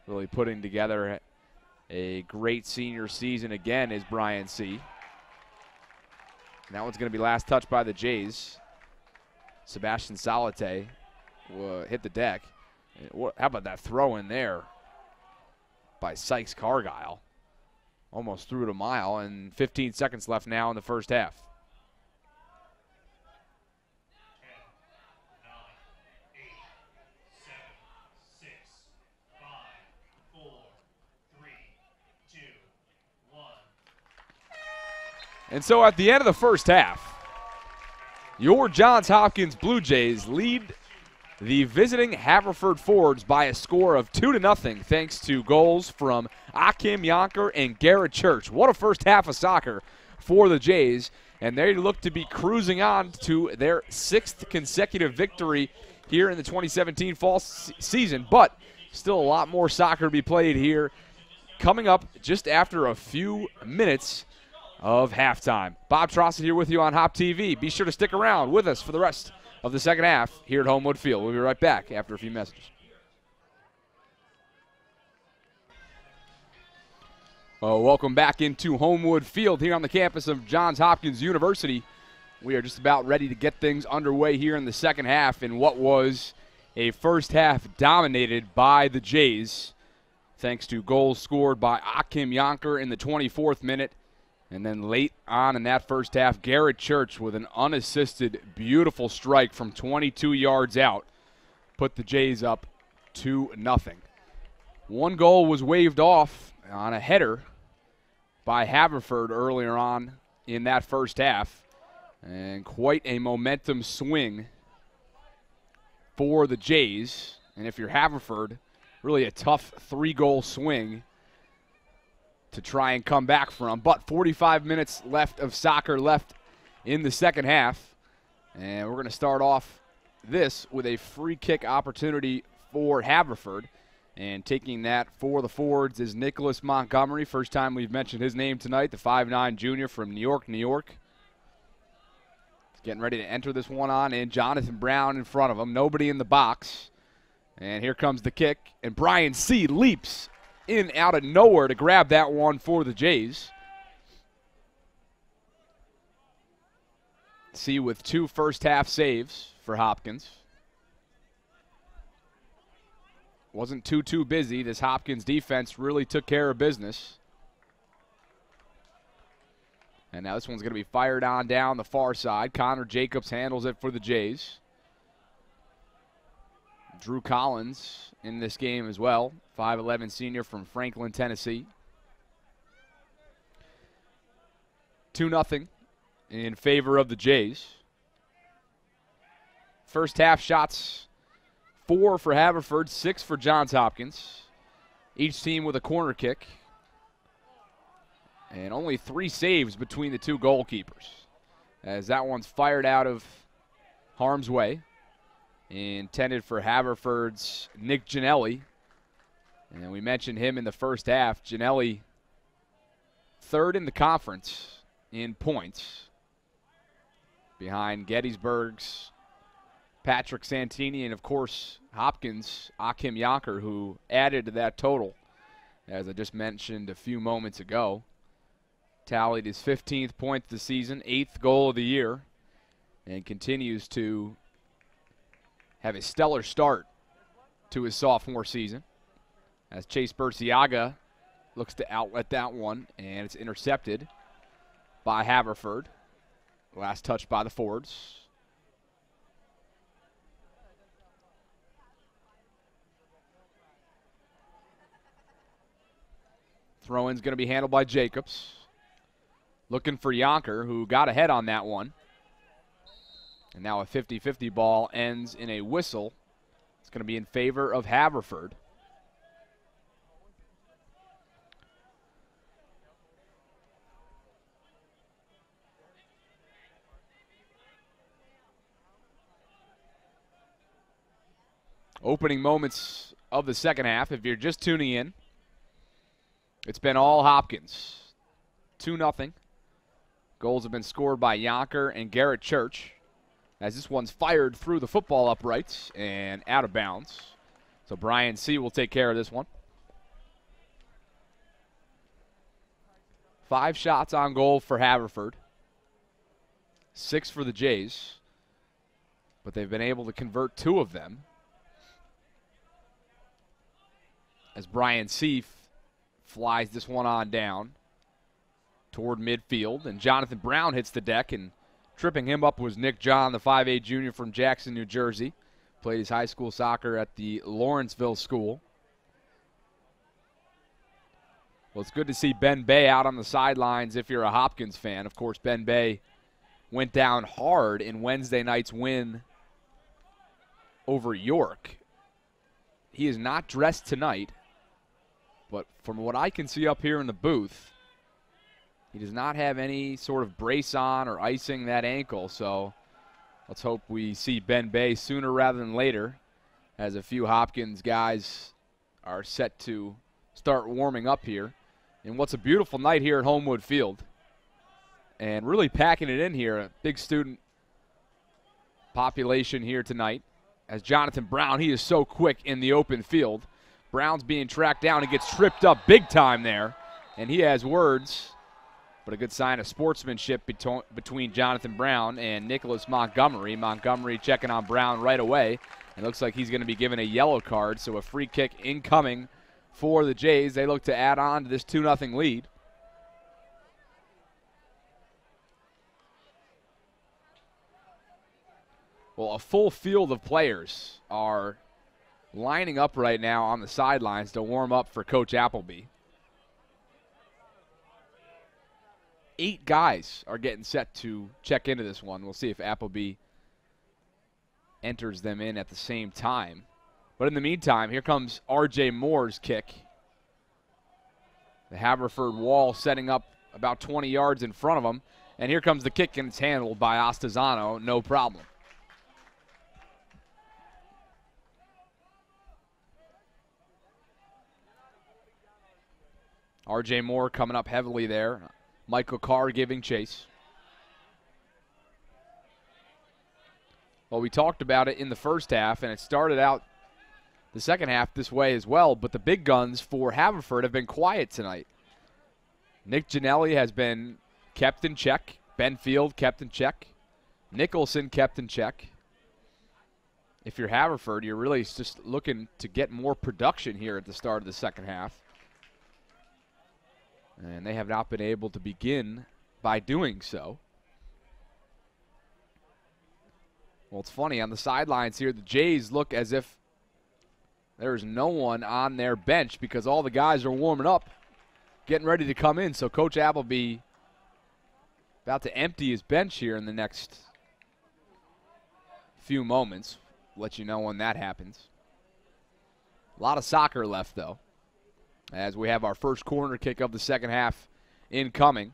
S1: Really putting together a great senior season again is Brian C. And that one's going to be last touched by the Jays. Sebastian Salate will hit the deck. How about that throw in there by Sykes Cargyle? Almost threw it a mile, and 15 seconds left now in the first half.
S2: 10, 9, 8, 7, 6, 5, 4, 3, 2, 1.
S1: And so at the end of the first half, your Johns Hopkins Blue Jays lead the visiting Haverford Fords by a score of 2-0, thanks to goals from Hakim Yonker and Garrett Church. What a first half of soccer for the Jays, and they look to be cruising on to their 6th consecutive victory here in the 2017 fall season, but still a lot more soccer to be played here coming up just after a few minutes of halftime. Bob Trossett here with you on HopTV. Be sure to stick around with us for the rest of the second half here at Homewood Field. We'll be right back after a few messages. Welcome back into Homewood Field here on the campus of Johns Hopkins University. We are just about ready to get things underway here in the second half in what was a first half dominated by the Jays, thanks to goals scored by Hakim Yonker in the 24th minute. And then late on in that first half, Garrett Church with an unassisted, beautiful strike from 22 yards out put the Jays up 2-0. One goal was waved off on a header, by Haverford earlier on in that first half. And quite a momentum swing for the Jays. And if you're Haverford, really a tough 3-goal swing to try and come back from. But 45 minutes left of soccer left in the second half. And we're going to start off this with a free kick opportunity for Haverford. And taking that for the forwards is Nicholas Montgomery. First time we've mentioned his name tonight, the 5'9 junior from New York, New York. Getting ready to enter this one on, and Jonathan Brown in front of him. Nobody in the box. And here comes the kick, and Brian C. leaps in out of nowhere to grab that one for the Jays. C with 2 first-half saves for Hopkins. Wasn't too busy. This Hopkins defense really took care of business. And now this one's going to be fired on down the far side. Connor Jacobs handles it for the Jays. Drew Collins in this game as well. 5'11 senior from Franklin, Tennessee. 2-0 in favor of the Jays. First half shots, 4 for Haverford, 6 for Johns Hopkins. Each team with a corner kick. And only 3 saves between the 2 goalkeepers, as that one's fired out of harm's way. Intended for Haverford's Nick Ginelli. And we mentioned him in the first half. Ginelli, 3rd in the conference in points, behind Gettysburg's Patrick Santini and, of course, Hopkins' Akim Yonker, who added to that total, as I just mentioned a few moments ago. Tallied his 15th point of the season, 8th goal of the year, and continues to have a stellar start to his sophomore season, as Chase Burciaga looks to outlet that one, and it's intercepted by Haverford. Last touch by the forwards. Throw-in's going to be handled by Jacobs. Looking for Yonker, who got ahead on that one. And now a 50-50 ball ends in a whistle. It's going to be in favor of Haverford. Opening moments of the second half. If you're just tuning in, it's been all Hopkins. 2-0. Goals have been scored by Yonker and Garrett Church, as this one's fired through the football uprights and out of bounds. So Brian C. will take care of this one. 5 shots on goal for Haverford. 6 for the Jays. But they've been able to convert 2 of them, as Brian C. flies this one on down toward midfield, and Jonathan Brown hits the deck, and tripping him up was Nick John, the 5'8 junior from Jackson, New Jersey. Played his high school soccer at the Lawrenceville School. Well, it's good to see Ben Bay out on the sidelines if you're a Hopkins fan. Of course, Ben Bay went down hard in Wednesday night's win over York. He is not dressed tonight, but from what I can see up here in the booth, he does not have any sort of brace on or icing that ankle, so let's hope we see Ben Bay sooner rather than later, as a few Hopkins guys are set to start warming up here. And what's a beautiful night here at Homewood Field, and really packing it in here. A big student population here tonight, as Jonathan Brown, he is so quick in the open field. Brown's being tracked down and gets tripped up big time there, and he has words. But a good sign of sportsmanship between Jonathan Brown and Nicholas Montgomery. Montgomery checking on Brown right away. It looks like he's going to be given a yellow card, so a free kick incoming for the Jays. They look to add on to this 2-0 lead. Well, a full field of players are lining up right now on the sidelines to warm up for Coach Appleby. 8 guys are getting set to check into this one. We'll see if Appleby enters them in at the same time. But in the meantime, here comes R.J. Moore's kick. The Haverford wall setting up about 20 yards in front of him. And here comes the kick, and it's handled by Ostazano, no problem. R.J. Moore coming up heavily there. Michael Carr giving chase. Well, we talked about it in the first half, and it started out the second half this way as well, but the big guns for Haverford have been quiet tonight. Nick Ginelli has been kept in check. Ben Field kept in check. Nicholson kept in check. If you're Haverford, you're really just looking to get more production here at the start of the second half. And they have not been able to begin by doing so. Well, it's funny, on the sidelines here, the Jays look as if there's no one on their bench because all the guys are warming up, getting ready to come in. So Coach Appleby about to empty his bench here in the next few moments. Let you know when that happens. A lot of soccer left, though, as we have our first corner kick of the second half incoming.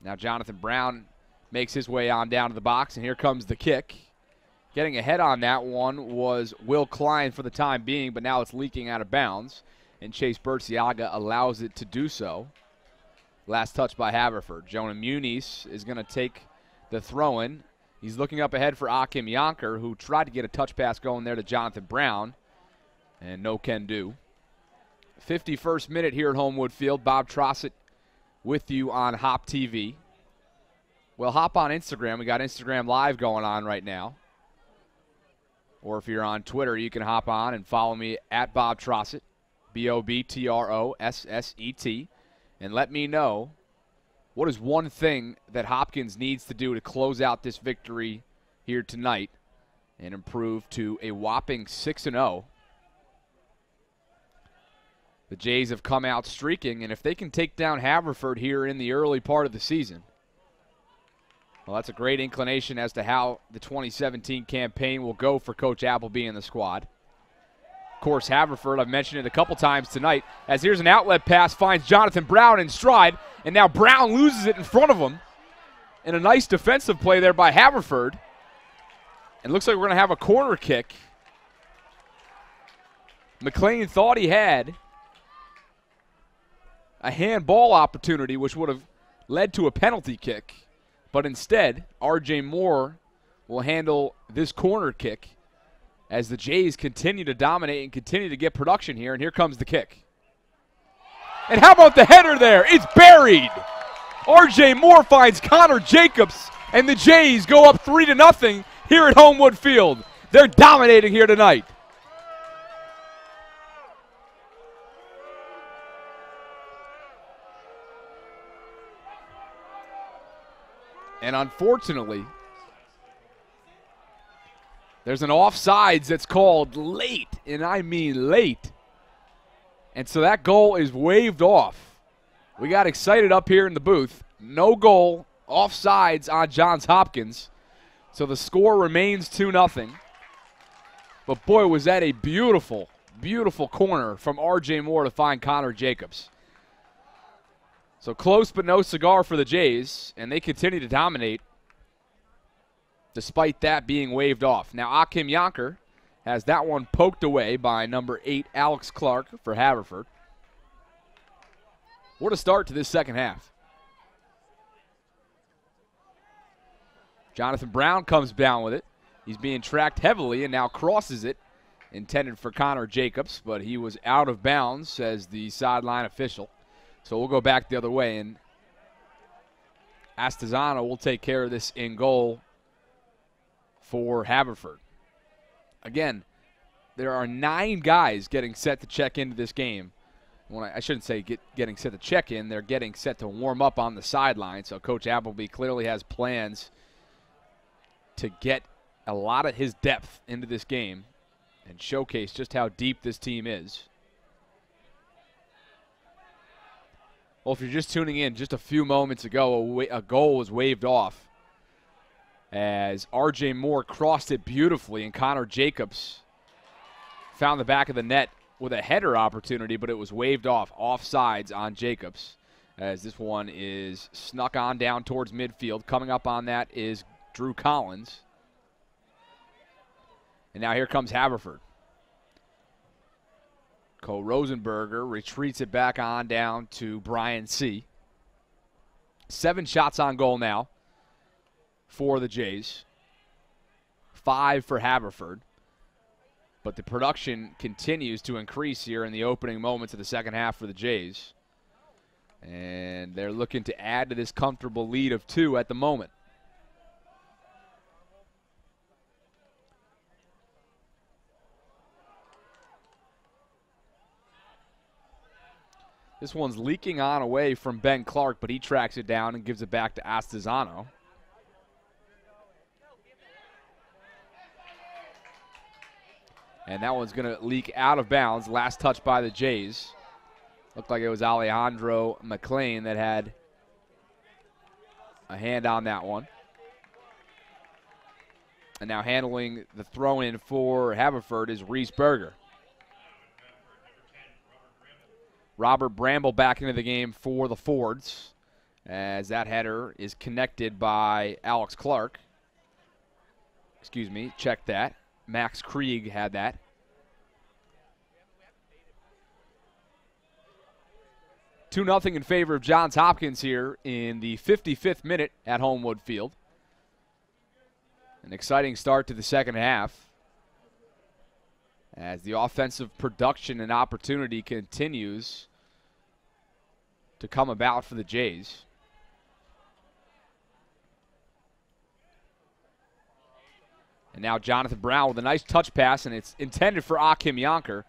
S1: Now Jonathan Brown makes his way on down to the box, and here comes the kick. Getting ahead on that one was Will Klein for the time being, but now it's leaking out of bounds, and Chase Berciaga allows it to do so. Last touch by Haverford. Jonah Muniz is going to take the throw-in. He's looking up ahead for Akim Yonker, who tried to get a touch pass going there to Jonathan Brown, and no can do. 51st minute here at Homewood Field. Bob Trossett with you on HopTV. Well, hop on Instagram. We got Instagram Live going on right now. Or if you're on Twitter, you can hop on and follow me at Bob Trossett, BOBTROSSET, and let me know what is one thing that Hopkins needs to do to close out this victory here tonight and improve to a whopping 6-0. The Jays have come out streaking, and if they can take down Haverford here in the early part of the season, well, that's a great inclination as to how the 2017 campaign will go for Coach Appleby and the squad. Of course, Haverford, I've mentioned it a couple times tonight, as here's an outlet pass, finds Jonathan Brown in stride, and now Brown loses it in front of him. And a nice defensive play there by Haverford. And looks like we're going to have a corner kick. McLean thought he had a handball opportunity, which would have led to a penalty kick. But instead, R.J. Moore will handle this corner kick as the Jays continue to dominate and continue to get production here. And here comes the kick. And how about the header there? It's buried. R.J. Moore finds Connor Jacobs, and the Jays go up 3-0 here at Homewood Field. They're dominating here tonight. And unfortunately, there's an offsides that's called late, and I mean late. And so that goal is waved off. We got excited up here in the booth. No goal, offsides on Johns Hopkins. So the score remains 2-0. But boy, was that a beautiful, beautiful corner from R.J. Moore to find Connor Jacobs. So close but no cigar for the Jays, and they continue to dominate despite that being waved off. Now Akim Yonker has that one poked away by number 8, Alex Clark for Haverford. What a start to this second half. Jonathan Brown comes down with it. He's being tracked heavily and now crosses it, intended for Connor Jacobs, but he was out of bounds, says the sideline official. So we'll go back the other way, and Astazano will take care of this in goal for Haverford. Again, there are 9 guys getting set to check into this game. I shouldn't say getting set to check in. They're getting set to warm up on the sideline. So Coach Appleby clearly has plans to get a lot of his depth into this game and showcase just how deep this team is. Well, if you're just tuning in, just a few moments ago, a goal was waved off as R.J. Moore crossed it beautifully, and Connor Jacobs found the back of the net with a header opportunity, but it was waved off, offsides on Jacobs, as this one is snuck on down towards midfield. Coming up on that is Drew Collins. And now here comes Haverford. Cole Rosenberger retreats it back on down to Brian C. 7 shots on goal now for the Jays. 5 for Haverford. But the production continues to increase here in the opening moments of the second half for the Jays. And they're looking to add to this comfortable lead of 2 at the moment. This one's leaking on away from Ben Clark, but he tracks it down and gives it back to Astizano. And that one's going to leak out of bounds. Last touch by the Jays. Looked like it was Alejandro McLean that had a hand on that one. And now handling the throw-in for Haverford is Reese Berger. Robert Bramble back into the game for the Fords, as that header is connected by Alex Clark. Excuse me, check that. Max Krieg had that. Two 2-0 in favor of Johns Hopkins here in the 55th minute at Homewood Field. An exciting start to the second half as the offensive production and opportunity continues to come about for the Jays. And now Jonathan Brown with a nice touch pass, and it's intended for Akim Yonker,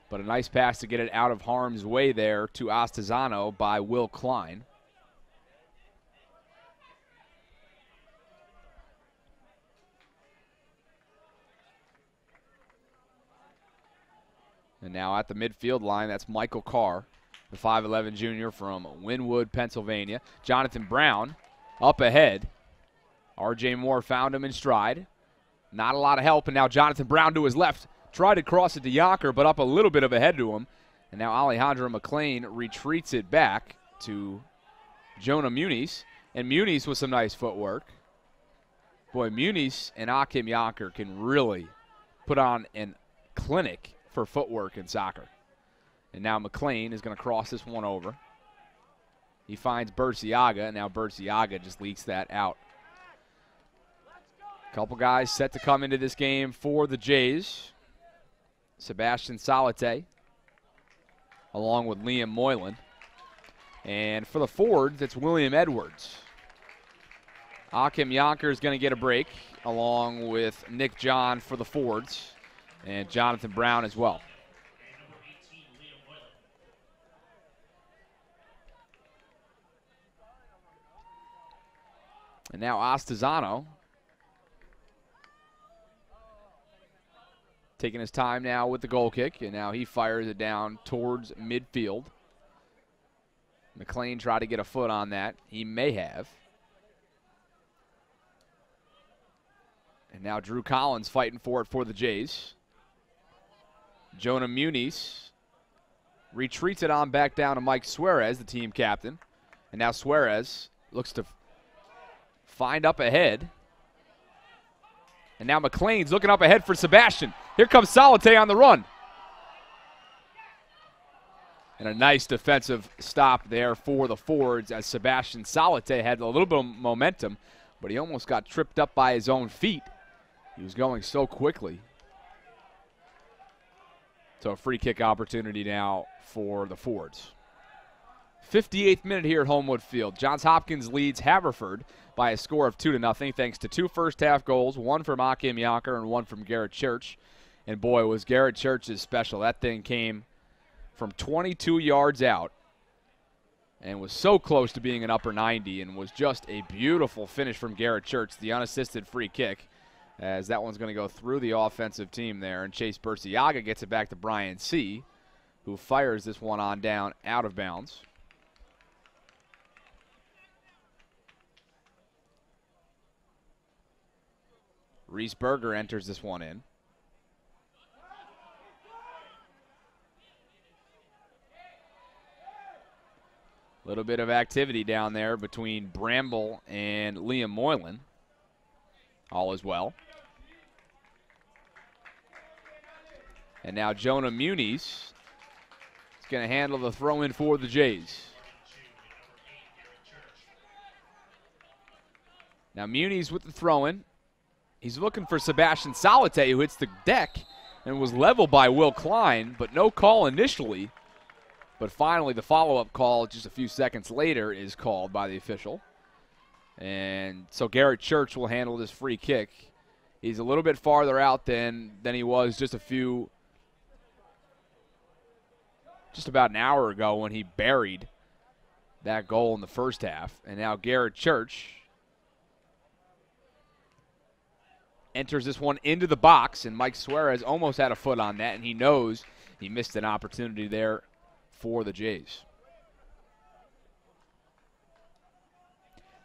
S1: but a nice pass to get it out of harm's way there to Astizano by Will Klein. And now at the midfield line, that's Michael Carr, the 5'11 junior from Wynwood, Pennsylvania. Jonathan Brown up ahead. R.J. Moore found him in stride. Not a lot of help, and now Jonathan Brown to his left. Tried to cross it to Yonker, but up a little bit of ahead to him. And now Alejandro McLean retreats it back to Jonah Muniz. And Muniz with some nice footwork. Boy, Muniz and Akim Yonker can really put on a clinic for footwork in soccer. And now McLean is going to cross this one over. He finds Burciaga, and now Burciaga just leaks that out. Couple guys set to come into this game for the Jays. Sebastian Salate, along with Liam Moylan. And for the Fords, it's William Edwards. Akim Yonker is going to get a break, along with Nick John for the Fords, and Jonathan Brown as well. And now Astizano taking his time now with the goal kick, and now he fires it down towards midfield. McLean tried to get a foot on that. He may have. And now Drew Collins fighting for it for the Jays. Jonah Muniz retreats it on back down to Mike Suarez, the team captain. And now Suarez looks to find up ahead. And now McLean's looking up ahead for Sebastian. Here comes Salate on the run. And a nice defensive stop there for the Fords as Sebastian Salate had a little bit of momentum, but he almost got tripped up by his own feet. He was going so quickly. So a free kick opportunity now for the Fords. 58th minute here at Homewood Field. Johns Hopkins leads Haverford by a score of 2-0 thanks to 2 first-half goals, one from Akim Yonker and one from Garrett Church. And boy, was Garrett Church's special. That thing came from 22 yards out and was so close to being an upper 90 and was just a beautiful finish from Garrett Church, the unassisted free kick, as that one's going to go through the offensive team there. And Chase Burciaga gets it back to Brian C., who fires this one on down out of bounds. Reese-Berger enters this one in. A little bit of activity down there between Bramble and Liam Moylan. All is well. And now Jonah Muniz is going to handle the throw-in for the Jays. Now Muniz with the throw-in. He's looking for Sebastian Salate, who hits the deck and was leveled by Will Klein, but no call initially. But finally, the follow-up call just a few seconds later is called by the official. And so Garrett Church will handle this free kick. He's a little bit farther out than he was just about an hour ago when he buried that goal in the first half. And now Garrett Church enters this one into the box, and Mike Suarez almost had a foot on that, and he knows he missed an opportunity there for the Jays.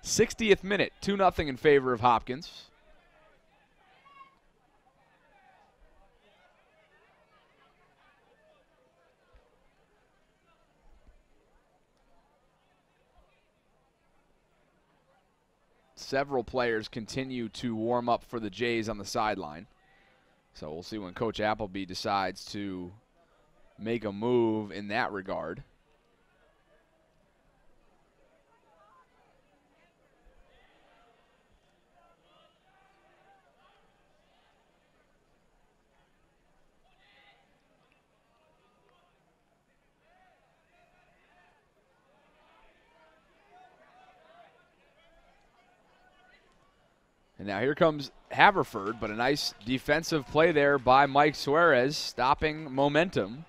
S1: 60th minute, 2-0 in favor of Hopkins. Several players continue to warm up for the Jays on the sideline. So we'll see when Coach Appleby decides to make a move in that regard. And now here comes Haverford, but a nice defensive play there by Mike Suarez, stopping momentum.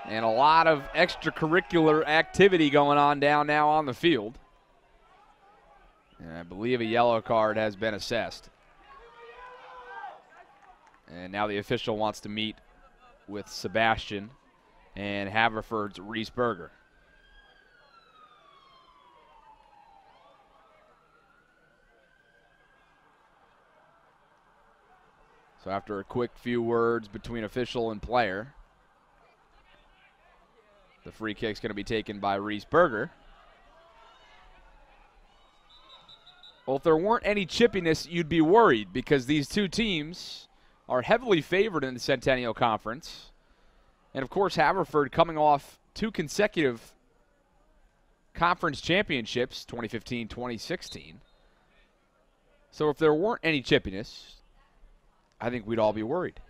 S1: And a lot of extracurricular activity going on down now on the field. And I believe a yellow card has been assessed. And now the official wants to meet with Sebastian and Haverford's Reese-Berger. So after a quick few words between official and player, the free kick's going to be taken by Reese-Berger. Well, if there weren't any chippiness, you'd be worried because these two teams are heavily favored in the Centennial Conference. And, of course, Haverford coming off 2 consecutive conference championships, 2015-2016. So if there weren't any chippiness, I think we'd all be worried.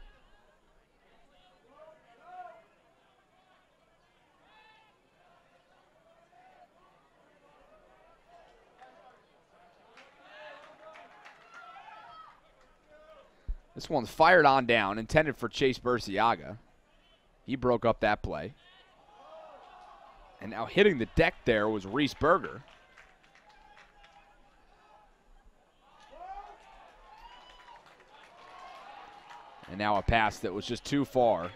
S1: This one's fired on down, intended for Chase Burciaga. He broke up that play. And now hitting the deck there was Reese-Berger. And now a pass that was just too far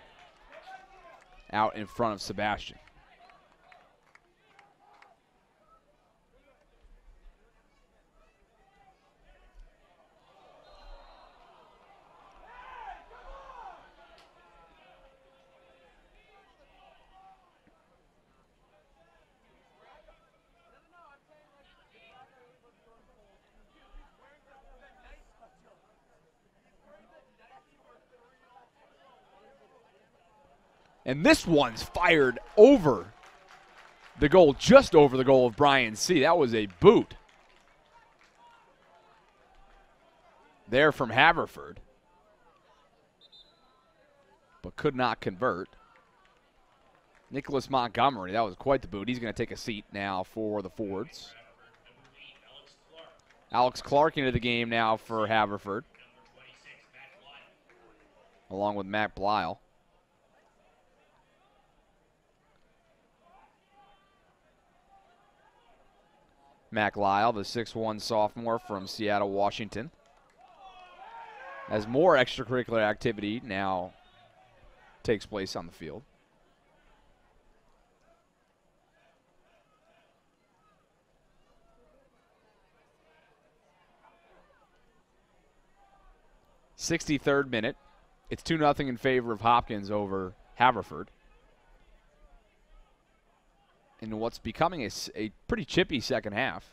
S1: out in front of Sebastian. And this one's fired over the goal, just over the goal of Brian C. That was a boot there from Haverford, but could not convert. Nicholas Montgomery, that was quite the boot. He's going to take a seat now for the Fords. Alex Clark into the game now for Haverford, along with Matt Blyle. Mac Lyle, the 6'1 sophomore from Seattle, Washington, has more extracurricular activity now takes place on the field. '63rd minute. It's 2-0 in favor of Hopkins over Haverford. In what's becoming a pretty chippy second half.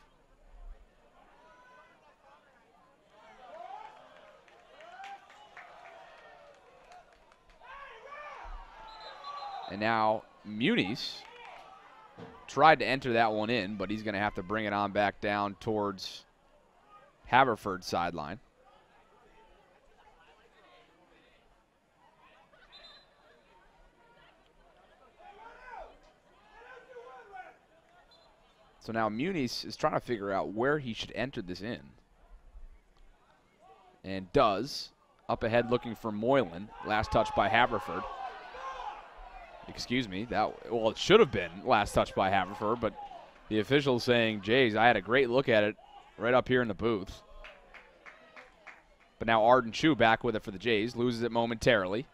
S1: And now Muniz tried to enter that one in, but he's going to have to bring it on back down towards Haverford's sideline. So now Muniz is trying to figure out where he should enter this in. And does. Up ahead looking for Moylan. Last touch by Haverford. Excuse me. Well, it should have been last touch by Haverford, but the official saying, Jays, I had a great look at it right up here in the booth. But now Arden Chu back with it for the Jays. Loses it momentarily.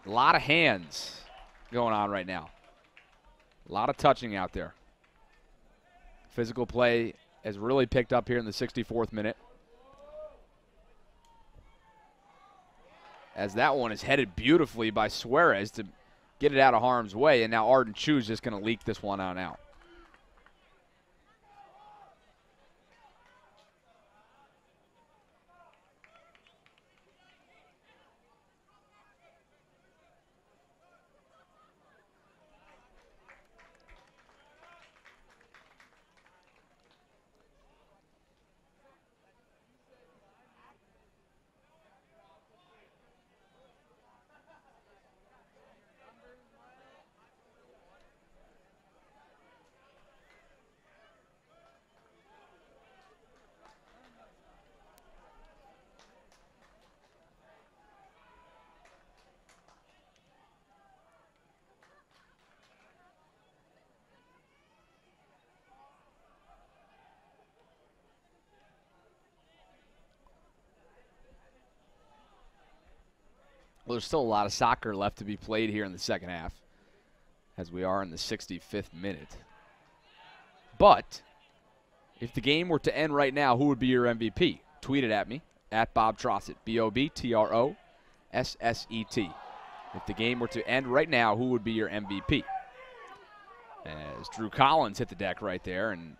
S1: A lot of hands going on right now. A lot of touching out there. Physical play has really picked up here in the 64th minute. As that one is headed beautifully by Suarez to get it out of harm's way, and now Arden Chu is just going to leak this one on out. Well, there's still a lot of soccer left to be played here in the second half, as we are in the 65th minute. But if the game were to end right now, who would be your MVP? Tweet it at me, at Bob Trossett, BOBTROSSET. If the game were to end right now, who would be your MVP? As Drew Collins hit the deck right there, and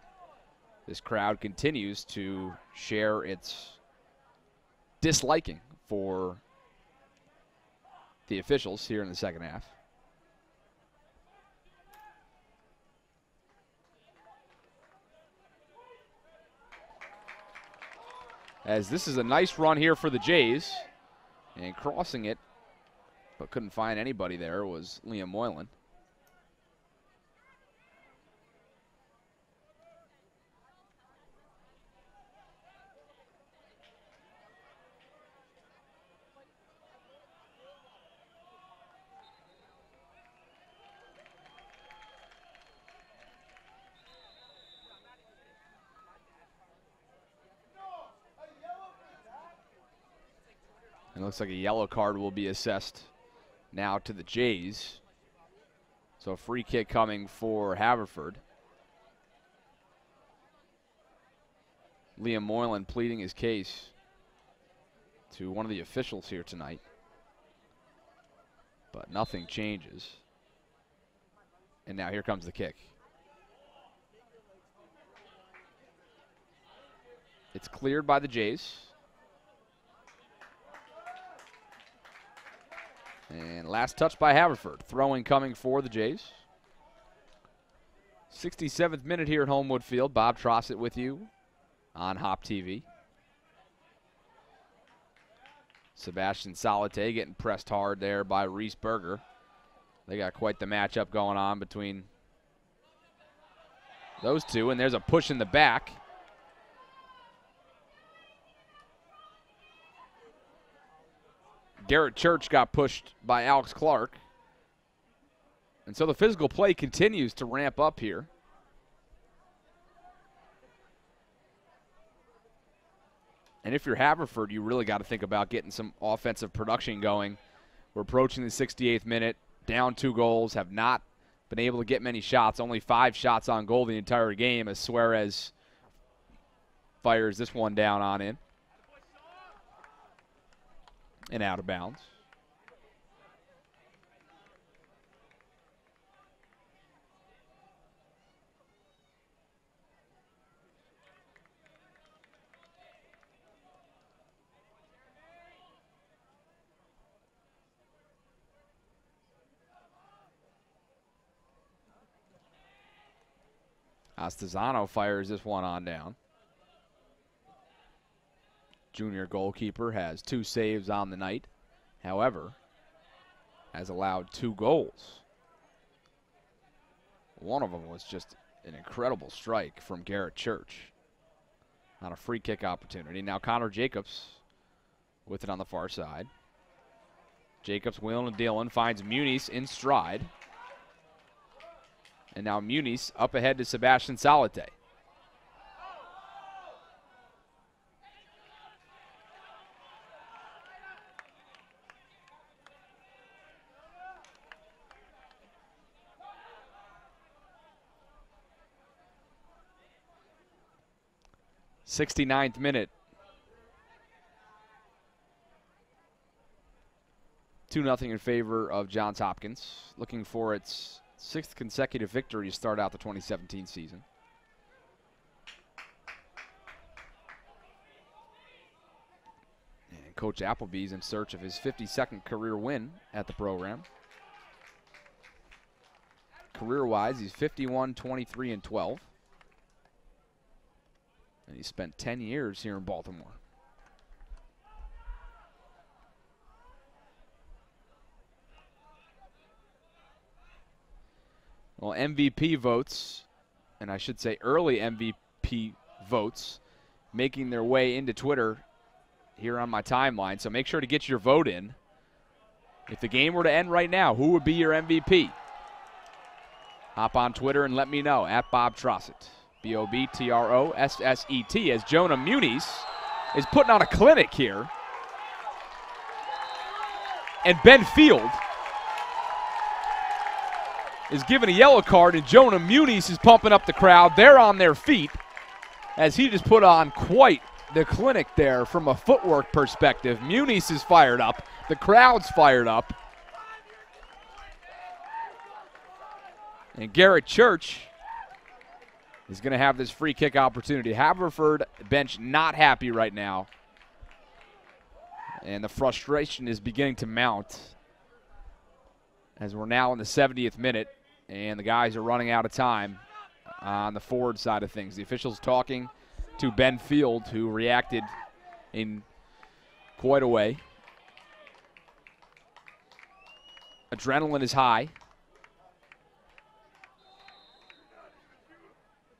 S1: this crowd continues to share its disliking for the officials here in the second half. As this is a nice run here for the Jays, and crossing it, but couldn't find anybody there, was Liam Moylan. It looks like a yellow card will be assessed now to the Jays. So a free kick coming for Haverford. Liam Moylan pleading his case to one of the officials here tonight. But nothing changes. And now here comes the kick. It's cleared by the Jays. And last touch by Haverford. Throwing coming for the Jays. 67th minute here at Homewood Field. Bob Trossett with you on HopTV. Sebastian Salate getting pressed hard there by Reese Berger. They got quite the matchup going on between those two. And there's a push in the back. Garrett Church got pushed by Alex Clark. And so the physical play continues to ramp up here. And if you're Haverford, you really got to think about getting some offensive production going. We're approaching the 68th minute, down 2 goals, have not been able to get many shots, only 5 shots on goal the entire game as Suarez fires this one down on in and out of bounds. Astazano fires this one on down. Junior goalkeeper has 2 saves on the night. However, has allowed 2 goals. One of them was just an incredible strike from Garrett Church on a free kick opportunity. Now Connor Jacobs with it on the far side. Jacobs wheeling and dealing, finds Muniz in stride. And now Muniz up ahead to Sebastian Salate. '69th minute. 2-0 in favor of Johns Hopkins, looking for its 6th consecutive victory to start out the 2017 season. And Coach Appleby's in search of his 52nd career win at the program. Career-wise, he's 51, 23, and 12. And he spent 10 years here in Baltimore. Well, MVP votes, and I should say early MVP votes, making their way into Twitter here on my timeline. So make sure to get your vote in. If the game were to end right now, who would be your MVP? Hop on Twitter and let me know, at Bob Trossett, BOBTROSSET, as Jonah Muniz is putting on a clinic here. And Ben Field is given a yellow card, and Jonah Muniz is pumping up the crowd. They're on their feet as he just put on quite the clinic there from a footwork perspective. Muniz is fired up. The crowd's fired up. And Garrett Church is going to have this free kick opportunity. Haverford bench not happy right now. And the frustration is beginning to mount as we're now in the 70th minute. And the guys are running out of time on the forward side of things. The officials talking to Ben Field, who reacted in quite a way. Adrenaline is high.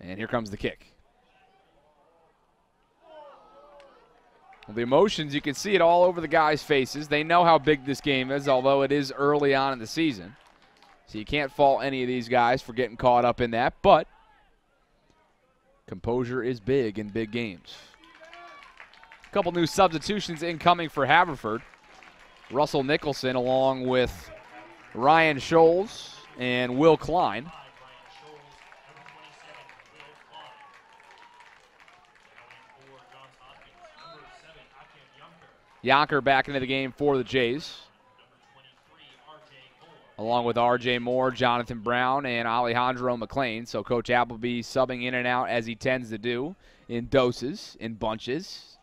S1: And here comes the kick. Well, the emotions, you can see it all over the guys' faces. They know how big this game is, although it is early on in the season. So you can't fault any of these guys for getting caught up in that, but composure is big in big games. A couple new substitutions incoming for Haverford. Russell Nicholson along with Ryan Scholes and Will Klein. Yonker back into the game for the Jays, along with R.J. Moore, Jonathan Brown, and Alejandro McLean. So Coach Appleby subbing in and out as he tends to do, in doses, in bunches.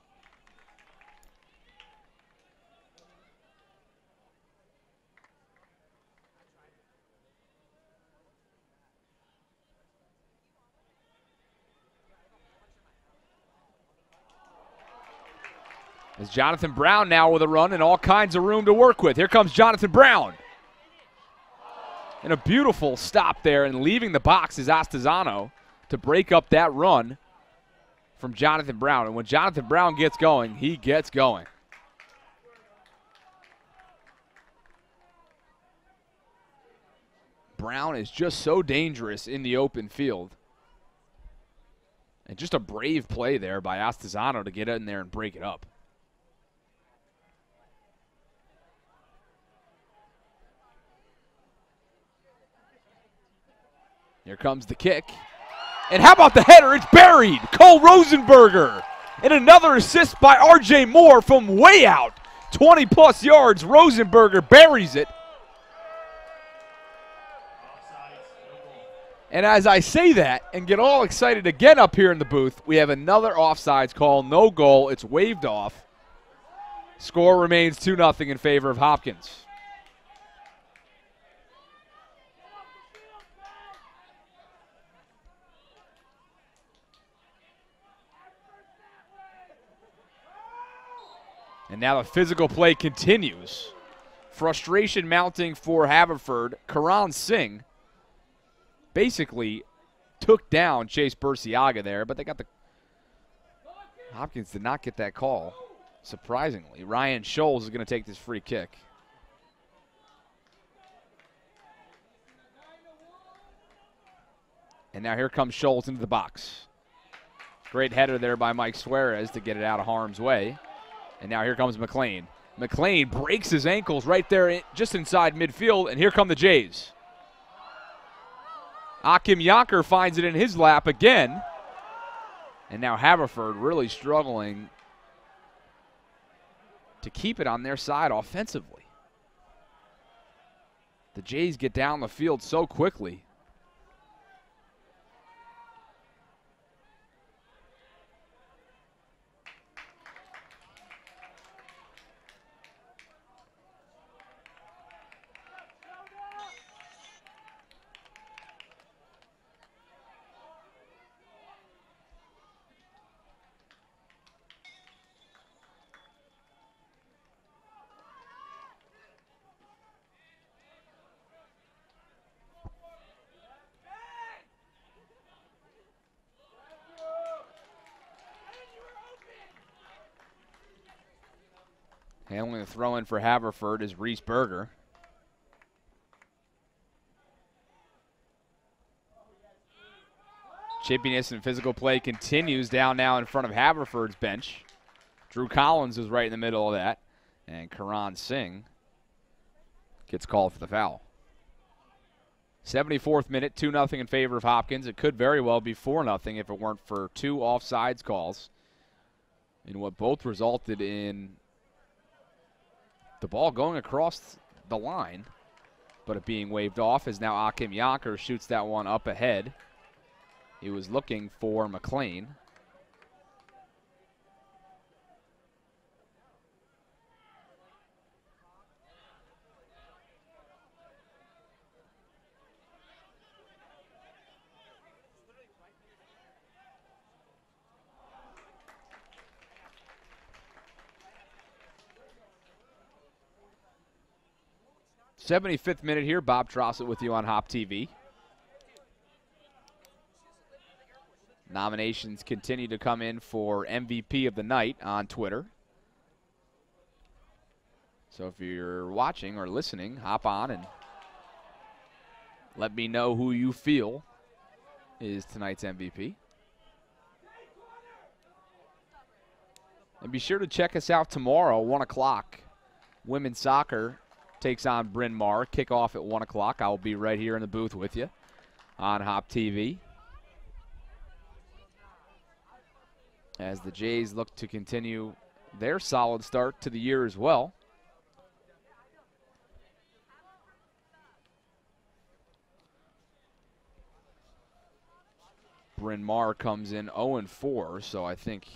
S1: As Jonathan Brown now with a run and all kinds of room to work with. Here comes Jonathan Brown. And a beautiful stop there, and leaving the box is Astazano to break up that run from Jonathan Brown. And when Jonathan Brown gets going, he gets going. Brown is just so dangerous in the open field. And just a brave play there by Astazano to get in there and break it up. Here comes the kick. And how about the header? It's buried. Cole Rosenberger. And another assist by R.J. Moore from way out. 20-plus yards. Rosenberger buries it. And as I say that and get all excited again up here in the booth, we have another offsides call. No goal. It's waved off. Score remains 2-0 in favor of Hopkins. And now the physical play continues. Frustration mounting for Haverford. Karan Singh basically took down Chase Burciaga there, but they got the Hopkins did not get that call, surprisingly. Ryan Scholes is going to take this free kick. And now here comes Scholes into the box. Great header there by Mike Suarez to get it out of harm's way. And now here comes McLean. McLean breaks his ankles right there just inside midfield, and here come the Jays. Akim Yanker finds it in his lap again. And now Haverford really struggling to keep it on their side offensively. The Jays get down the field so quickly. Handling the throw-in for Haverford is Reese Berger. Chippiness and physical play continues down now in front of Haverford's bench. Drew Collins is right in the middle of that. And Karan Singh gets called for the foul. 74th minute, 2-0 in favor of Hopkins. It could very well be 4-0 if it weren't for two offsides calls, in what both resulted in the ball going across the line, but it being waved off as now Akim Yanker shoots that one up ahead. He was looking for McLean. '75th minute here. Bob Trossett with you on HopTV. Nominations continue to come in for MVP of the night on Twitter. So if you're watching or listening, hop on and let me know who you feel is tonight's MVP. And be sure to check us out tomorrow, 1 o'clock. Women's soccer takes on Bryn Mawr. Kickoff at 1 o'clock. I will be right here in the booth with you on HopTV. As the Jays look to continue their solid start to the year as well. Bryn Mawr comes in 0-4, so I think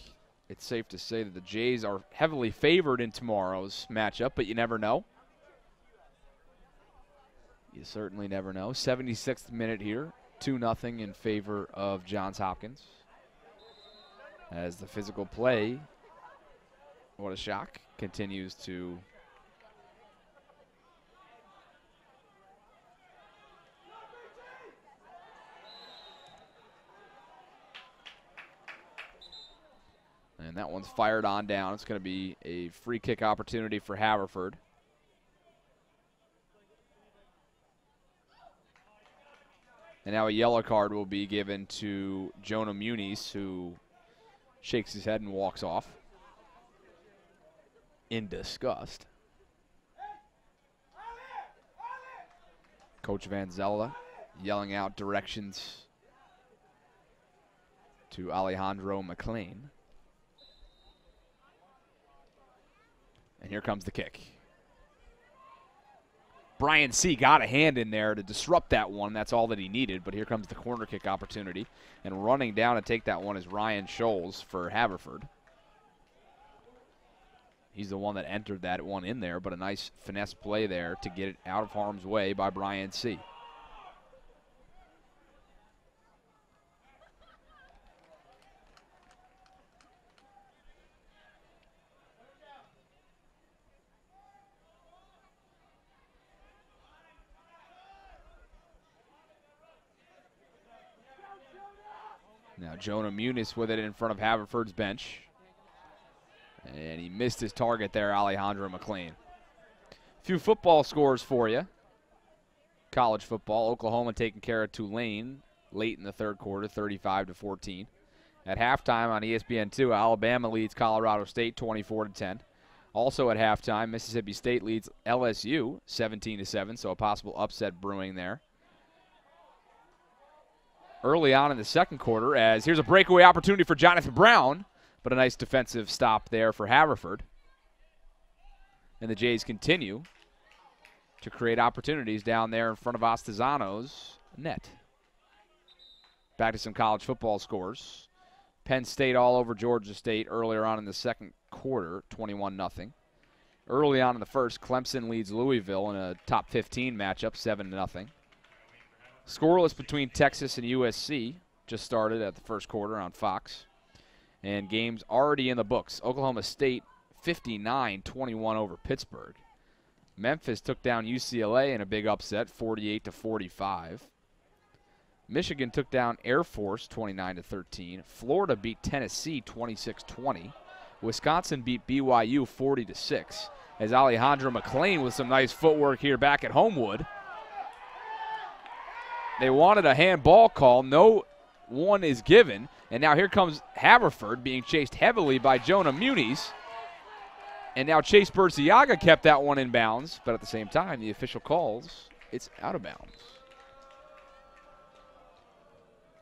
S1: it's safe to say that the Jays are heavily favored in tomorrow's matchup, but you never know. You certainly never know. 76th minute here, 2-0 in favor of Johns Hopkins. As the physical play, what a shock, continues to and that one's fired on down. It's going to be a free kick opportunity for Haverford. And now a yellow card will be given to Jonah Muniz, who shakes his head and walks off in disgust. Coach Van Zella yelling out directions to Alejandro McLean. And here comes the kick. Brian C. got a hand in there to disrupt that one. That's all that he needed, but here comes the corner kick opportunity. And running down to take that one is Ryan Scholes for Haverford. He's the one that entered that one in there, but a nice finesse play there to get it out of harm's way by Brian C. Now Jonah Muniz with it in front of Haverford's bench. And he missed his target there, Alejandro McLean. A few football scores for you. College football, Oklahoma taking care of Tulane late in the third quarter, 35-14. At halftime on ESPN2, Alabama leads Colorado State 24-10. Also at halftime, Mississippi State leads LSU 17-7, so a possible upset brewing there. Early on in the second quarter, as here's a breakaway opportunity for Jonathan Brown, but a nice defensive stop there for Haverford. And the Jays continue to create opportunities down there in front of Ostazano's net. Back to some college football scores. Penn State all over Georgia State earlier on in the second quarter, 21-0. Early on in the first, Clemson leads Louisville in a top 15 matchup, 7-0. Scoreless between Texas and USC just started at the first quarter on Fox. And games already in the books. Oklahoma State 59-21 over Pittsburgh. Memphis took down UCLA in a big upset, 48-45. Michigan took down Air Force 29-13. Florida beat Tennessee 26-20. Wisconsin beat BYU 40-6. As Alejandro McLean with some nice footwork here back at Homewood. They wanted a handball call. No one is given. And now here comes Haverford being chased heavily by Jonah Muniz. And now Chase Burciaga kept that one in bounds. But at the same time, the official calls it's out of bounds.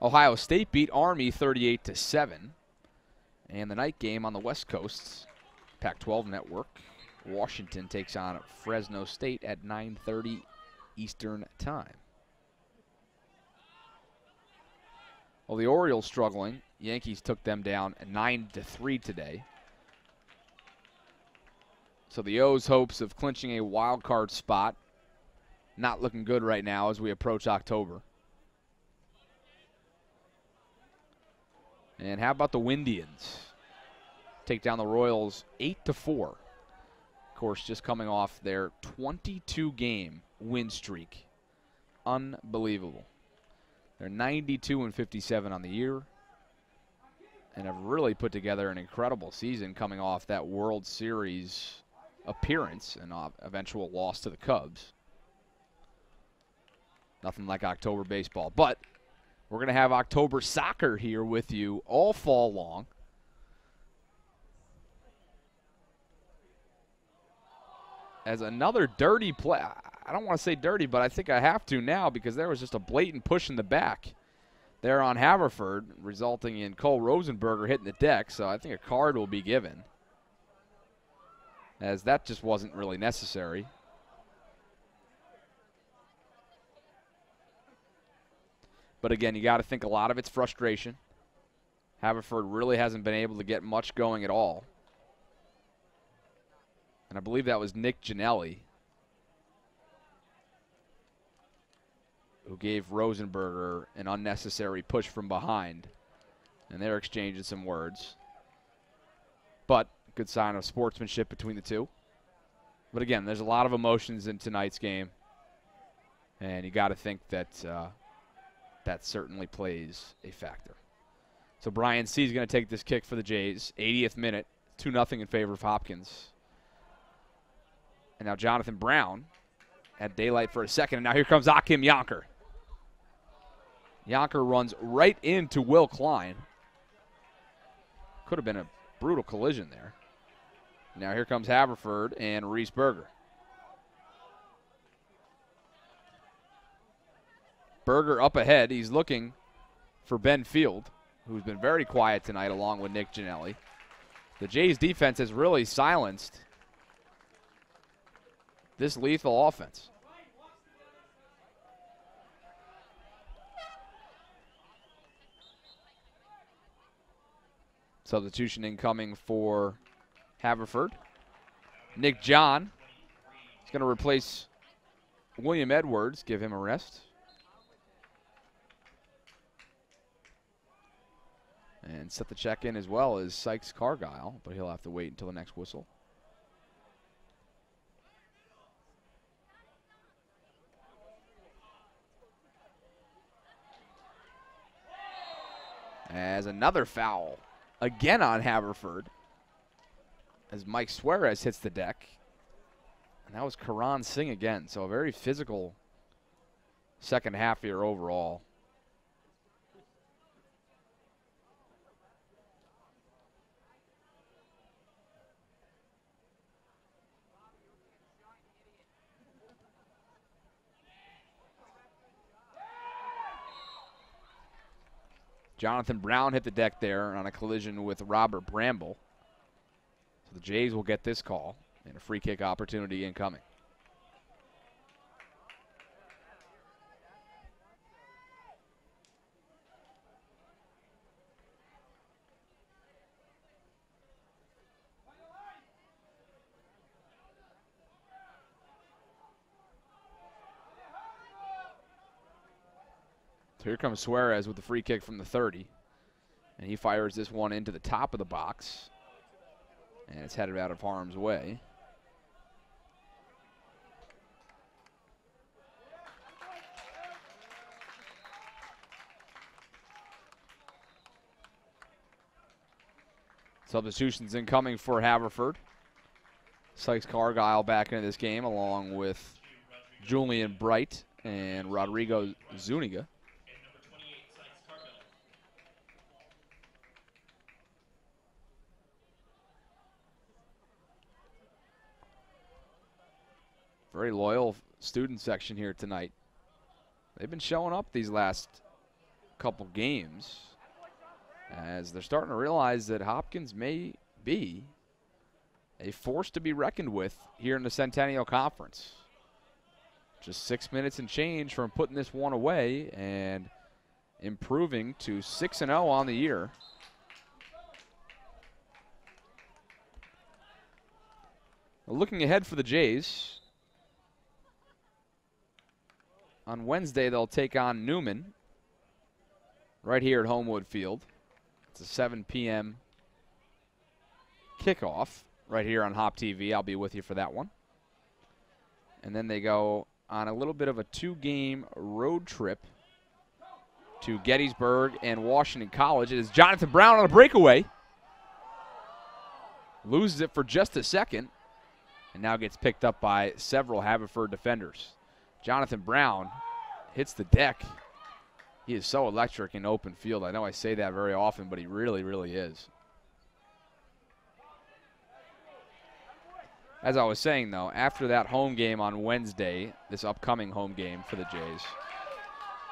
S1: Ohio State beat Army 38-7. And the night game on the West Coast, Pac-12 Network, Washington takes on Fresno State at 9:30 Eastern Time. Well, the Orioles struggling. Yankees took them down 9-3 today. So the O's hopes of clinching a wild card spot not looking good right now as we approach October. And how about the Windians? Take down the Royals 8-4. Of course, just coming off their 22-game win streak. Unbelievable. They're 92-57 on the year and have really put together an incredible season coming off that World Series appearance and eventual loss to the Cubs. Nothing like October baseball. But we're going to have October soccer here with you all fall long. As another dirty play. I don't want to say dirty, but I think I have to now because there was just a blatant push in the back there on Haverford, resulting in Cole Rosenberger hitting the deck. So I think a card will be given, as that just wasn't really necessary. But again, you got to think a lot of it's frustration. Haverford really hasn't been able to get much going at all. And I believe that was Nick Ginelli who gave Rosenberger an unnecessary push from behind. And they're exchanging some words. But good sign of sportsmanship between the two. But again, there's a lot of emotions in tonight's game. And you got to think that that certainly plays a factor. So Brian C. is going to take this kick for the Jays. 80th minute, 2-0 in favor of Hopkins. And now Jonathan Brown had daylight for a second, and now here comes Akim Yonker. Yonker runs right into Will Klein. Could have been a brutal collision there. Now here comes Haverford and Reese Berger. Berger up ahead. He's looking for Ben Field, who's been very quiet tonight along with Nick Ginelli. The Jays defense has really silenced this lethal offense. Substitution incoming for Haverford. Nick John is going to replace William Edwards, give him a rest. And set the check in as well as Sykes Cargyle, but he'll have to wait until the next whistle. As another foul again on Haverford as Mike Suarez hits the deck. And that was Karan Singh again, so a very physical second half here overall. Jonathan Brown hit the deck there on a collision with Robert Bramble. So the Jays will get this call and a free kick opportunity incoming. So here comes Suarez with the free kick from the 30. And he fires this one into the top of the box. And it's headed out of harm's way. Substitutions incoming for Haverford. Sykes Cargyle back into this game along with Julian Bright and Rodrigo Zuniga. Very loyal student section here tonight. They've been showing up these last couple games as they're starting to realize that Hopkins may be a force to be reckoned with here in the Centennial Conference. Just 6 minutes and change from putting this one away and improving to 6-0 on the year. Well, looking ahead for the Jays, on Wednesday, they'll take on Newman right here at Homewood Field. It's a 7 p.m. kickoff right here on HopTV. I'll be with you for that one. And then they go on a little bit of a 2-game road trip to Gettysburg and Washington College. It is Jonathan Brown on a breakaway. Loses it for just a second and now gets picked up by several Haverford defenders. Jonathan Brown hits the deck. He is so electric in open field. I know I say that very often, but he really, really is. As I was saying, though, after that home game on Wednesday, this upcoming home game for the Jays,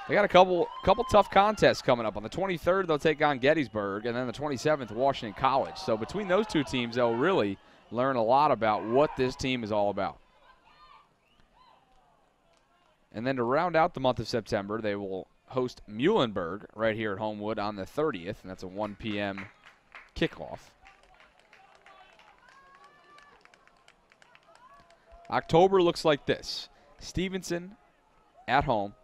S1: they got a couple tough contests coming up. On the 23rd, they'll take on Gettysburg, and then the 27th, Washington College. So between those two teams, they'll really learn a lot about what this team is all about. And then to round out the month of September, they will host Muhlenberg right here at Homewood on the 30th, and that's a 1 p.m. kickoff. October looks like this. Stevenson at home,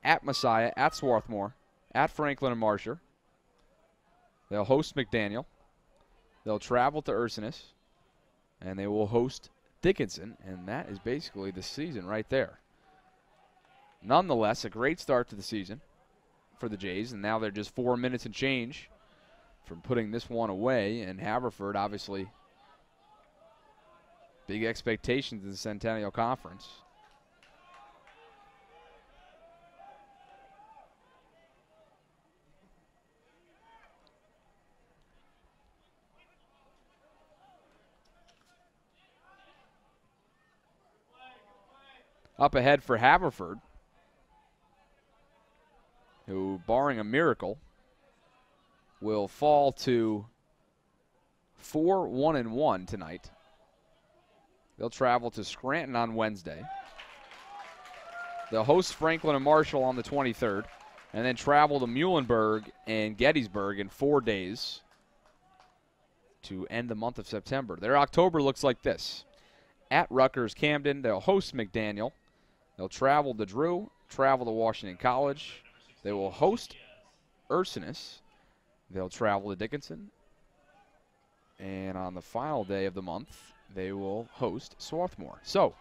S1: at Messiah, at Swarthmore, at Franklin and Marshall. They'll host McDaniel. They'll travel to Ursinus, and they will host Dickinson, and that is basically the season right there. Nonetheless, a great start to the season for the Jays, and now they're just 4 minutes and change from putting this one away, and Haverford, obviously, big expectations in the Centennial Conference. up ahead for Haverford, who, barring a miracle, will fall to 4-1-1 tonight. They'll travel to Scranton on Wednesday. They'll host Franklin and Marshall on the 23rd, and then travel to Muhlenberg and Gettysburg in 4 days to end the month of September. Their October looks like this. At Rutgers Camden, they'll host McDaniel. They'll travel to Drew, travel to Washington College. They will host Ursinus. They'll travel to Dickinson. And on the final day of the month, they will host Swarthmore. So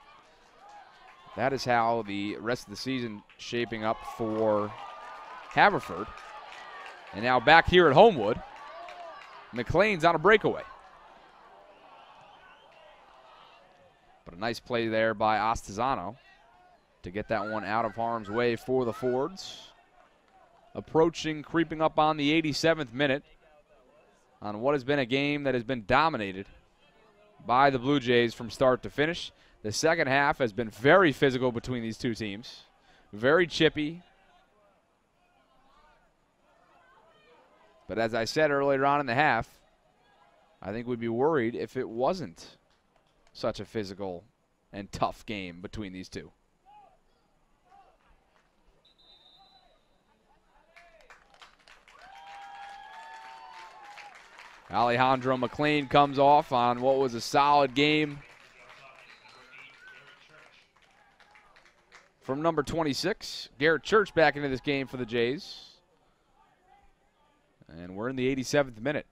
S1: that is how the rest of the season shaping up for Haverford. And now back here at Homewood, McLean's on a breakaway. But a nice play there by Ostazano to get that one out of harm's way for the Fords. Approaching, creeping up on the 87th minute on what has been a game that has been dominated by the Blue Jays from start to finish. The second half has been very physical between these two teams. Very chippy. But as I said earlier on in the half, I think we'd be worried if it wasn't such a physical and tough game between these two. Alejandro McLean comes off on what was a solid game from number 26. Garrett Church back into this game for the Jays. And we're in the 87th minute.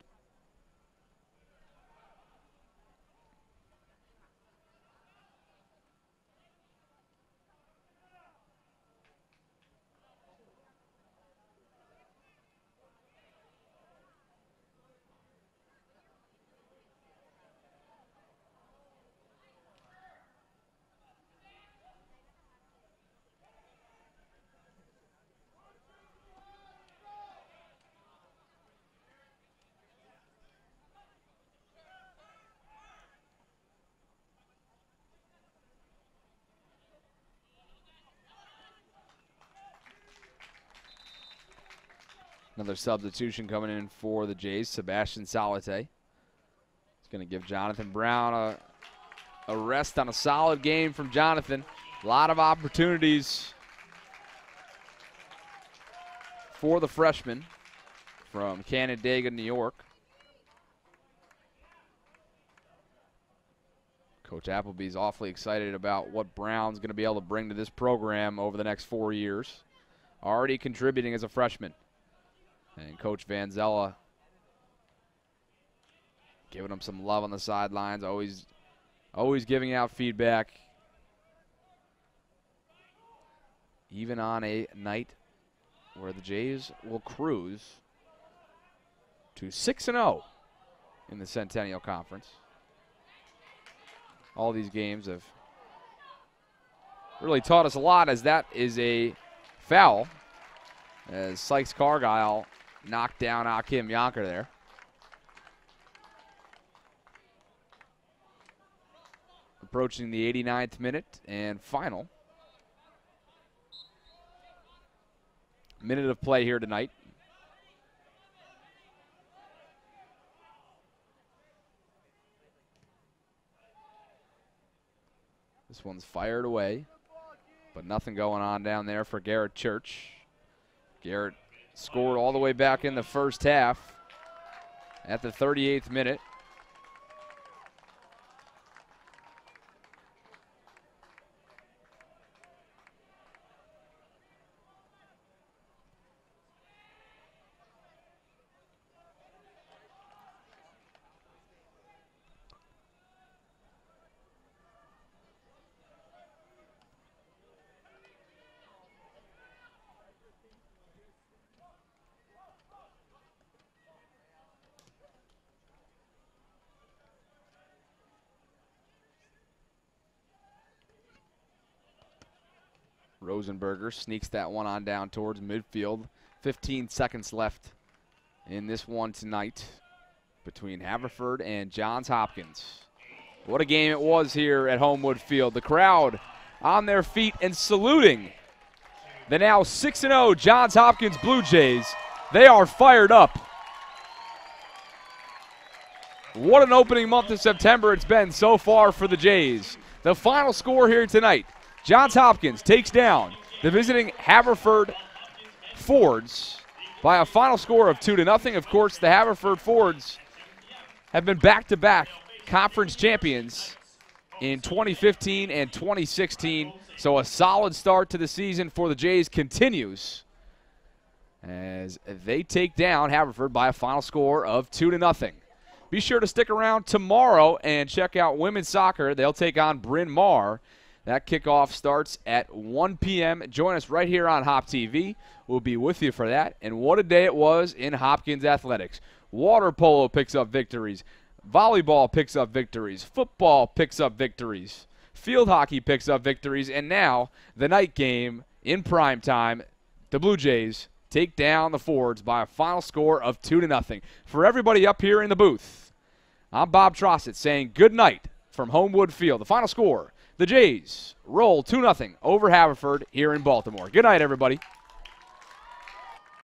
S1: Another substitution coming in for the Jays, Sebastian Salate. It's going to give Jonathan Brown a rest on a solid game from Jonathan. A lot of opportunities for the freshman from Canandaigua, New York. Coach Appleby's awfully excited about what Brown's going to be able to bring to this program over the next 4 years. Already contributing as a freshman. And Coach Vanzella giving him some love on the sidelines, always giving out feedback. Even on a night where the Jays will cruise to 6-0 in the Centennial Conference. All these games have really taught us a lot, as that is a foul, as Sykes Cargyle knocked down Akim Yonker there. Approaching the 89th minute and final minute of play here tonight. This one's fired away, but nothing going on down there for Garrett Church. Garrett scored all the way back in the first half at the 38th minute. Rosenberger sneaks that one on down towards midfield. 15 seconds left in this one tonight between Haverford and Johns Hopkins. What a game it was here at Homewood Field. The crowd on their feet and saluting the now 6-0 Johns Hopkins Blue Jays. They are fired up. What an opening month of September it's been so far for the Jays. The final score here tonight, Johns Hopkins takes down the visiting Haverford Fords by a final score of 2-0. Of course, the Haverford Fords have been back-to-back conference champions in 2015 and 2016. So a solid start to the season for the Jays continues as they take down Haverford by a final score of 2-0. Be sure to stick around tomorrow and check out women's soccer. They'll take on Bryn Mawr. That kickoff starts at 1 p.m. Join us right here on HopTV. We'll be with you for that. And what a day it was in Hopkins athletics. Water polo picks up victories. Volleyball picks up victories. Football picks up victories. Field hockey picks up victories. And now the night game in prime time, the Blue Jays take down the Fords by a final score of 2-0. For everybody up here in the booth, I'm Bob Trossett saying good night from Homewood Field. The final score, the Jays roll 2-0 over Haverford here in Baltimore. Good night, everybody.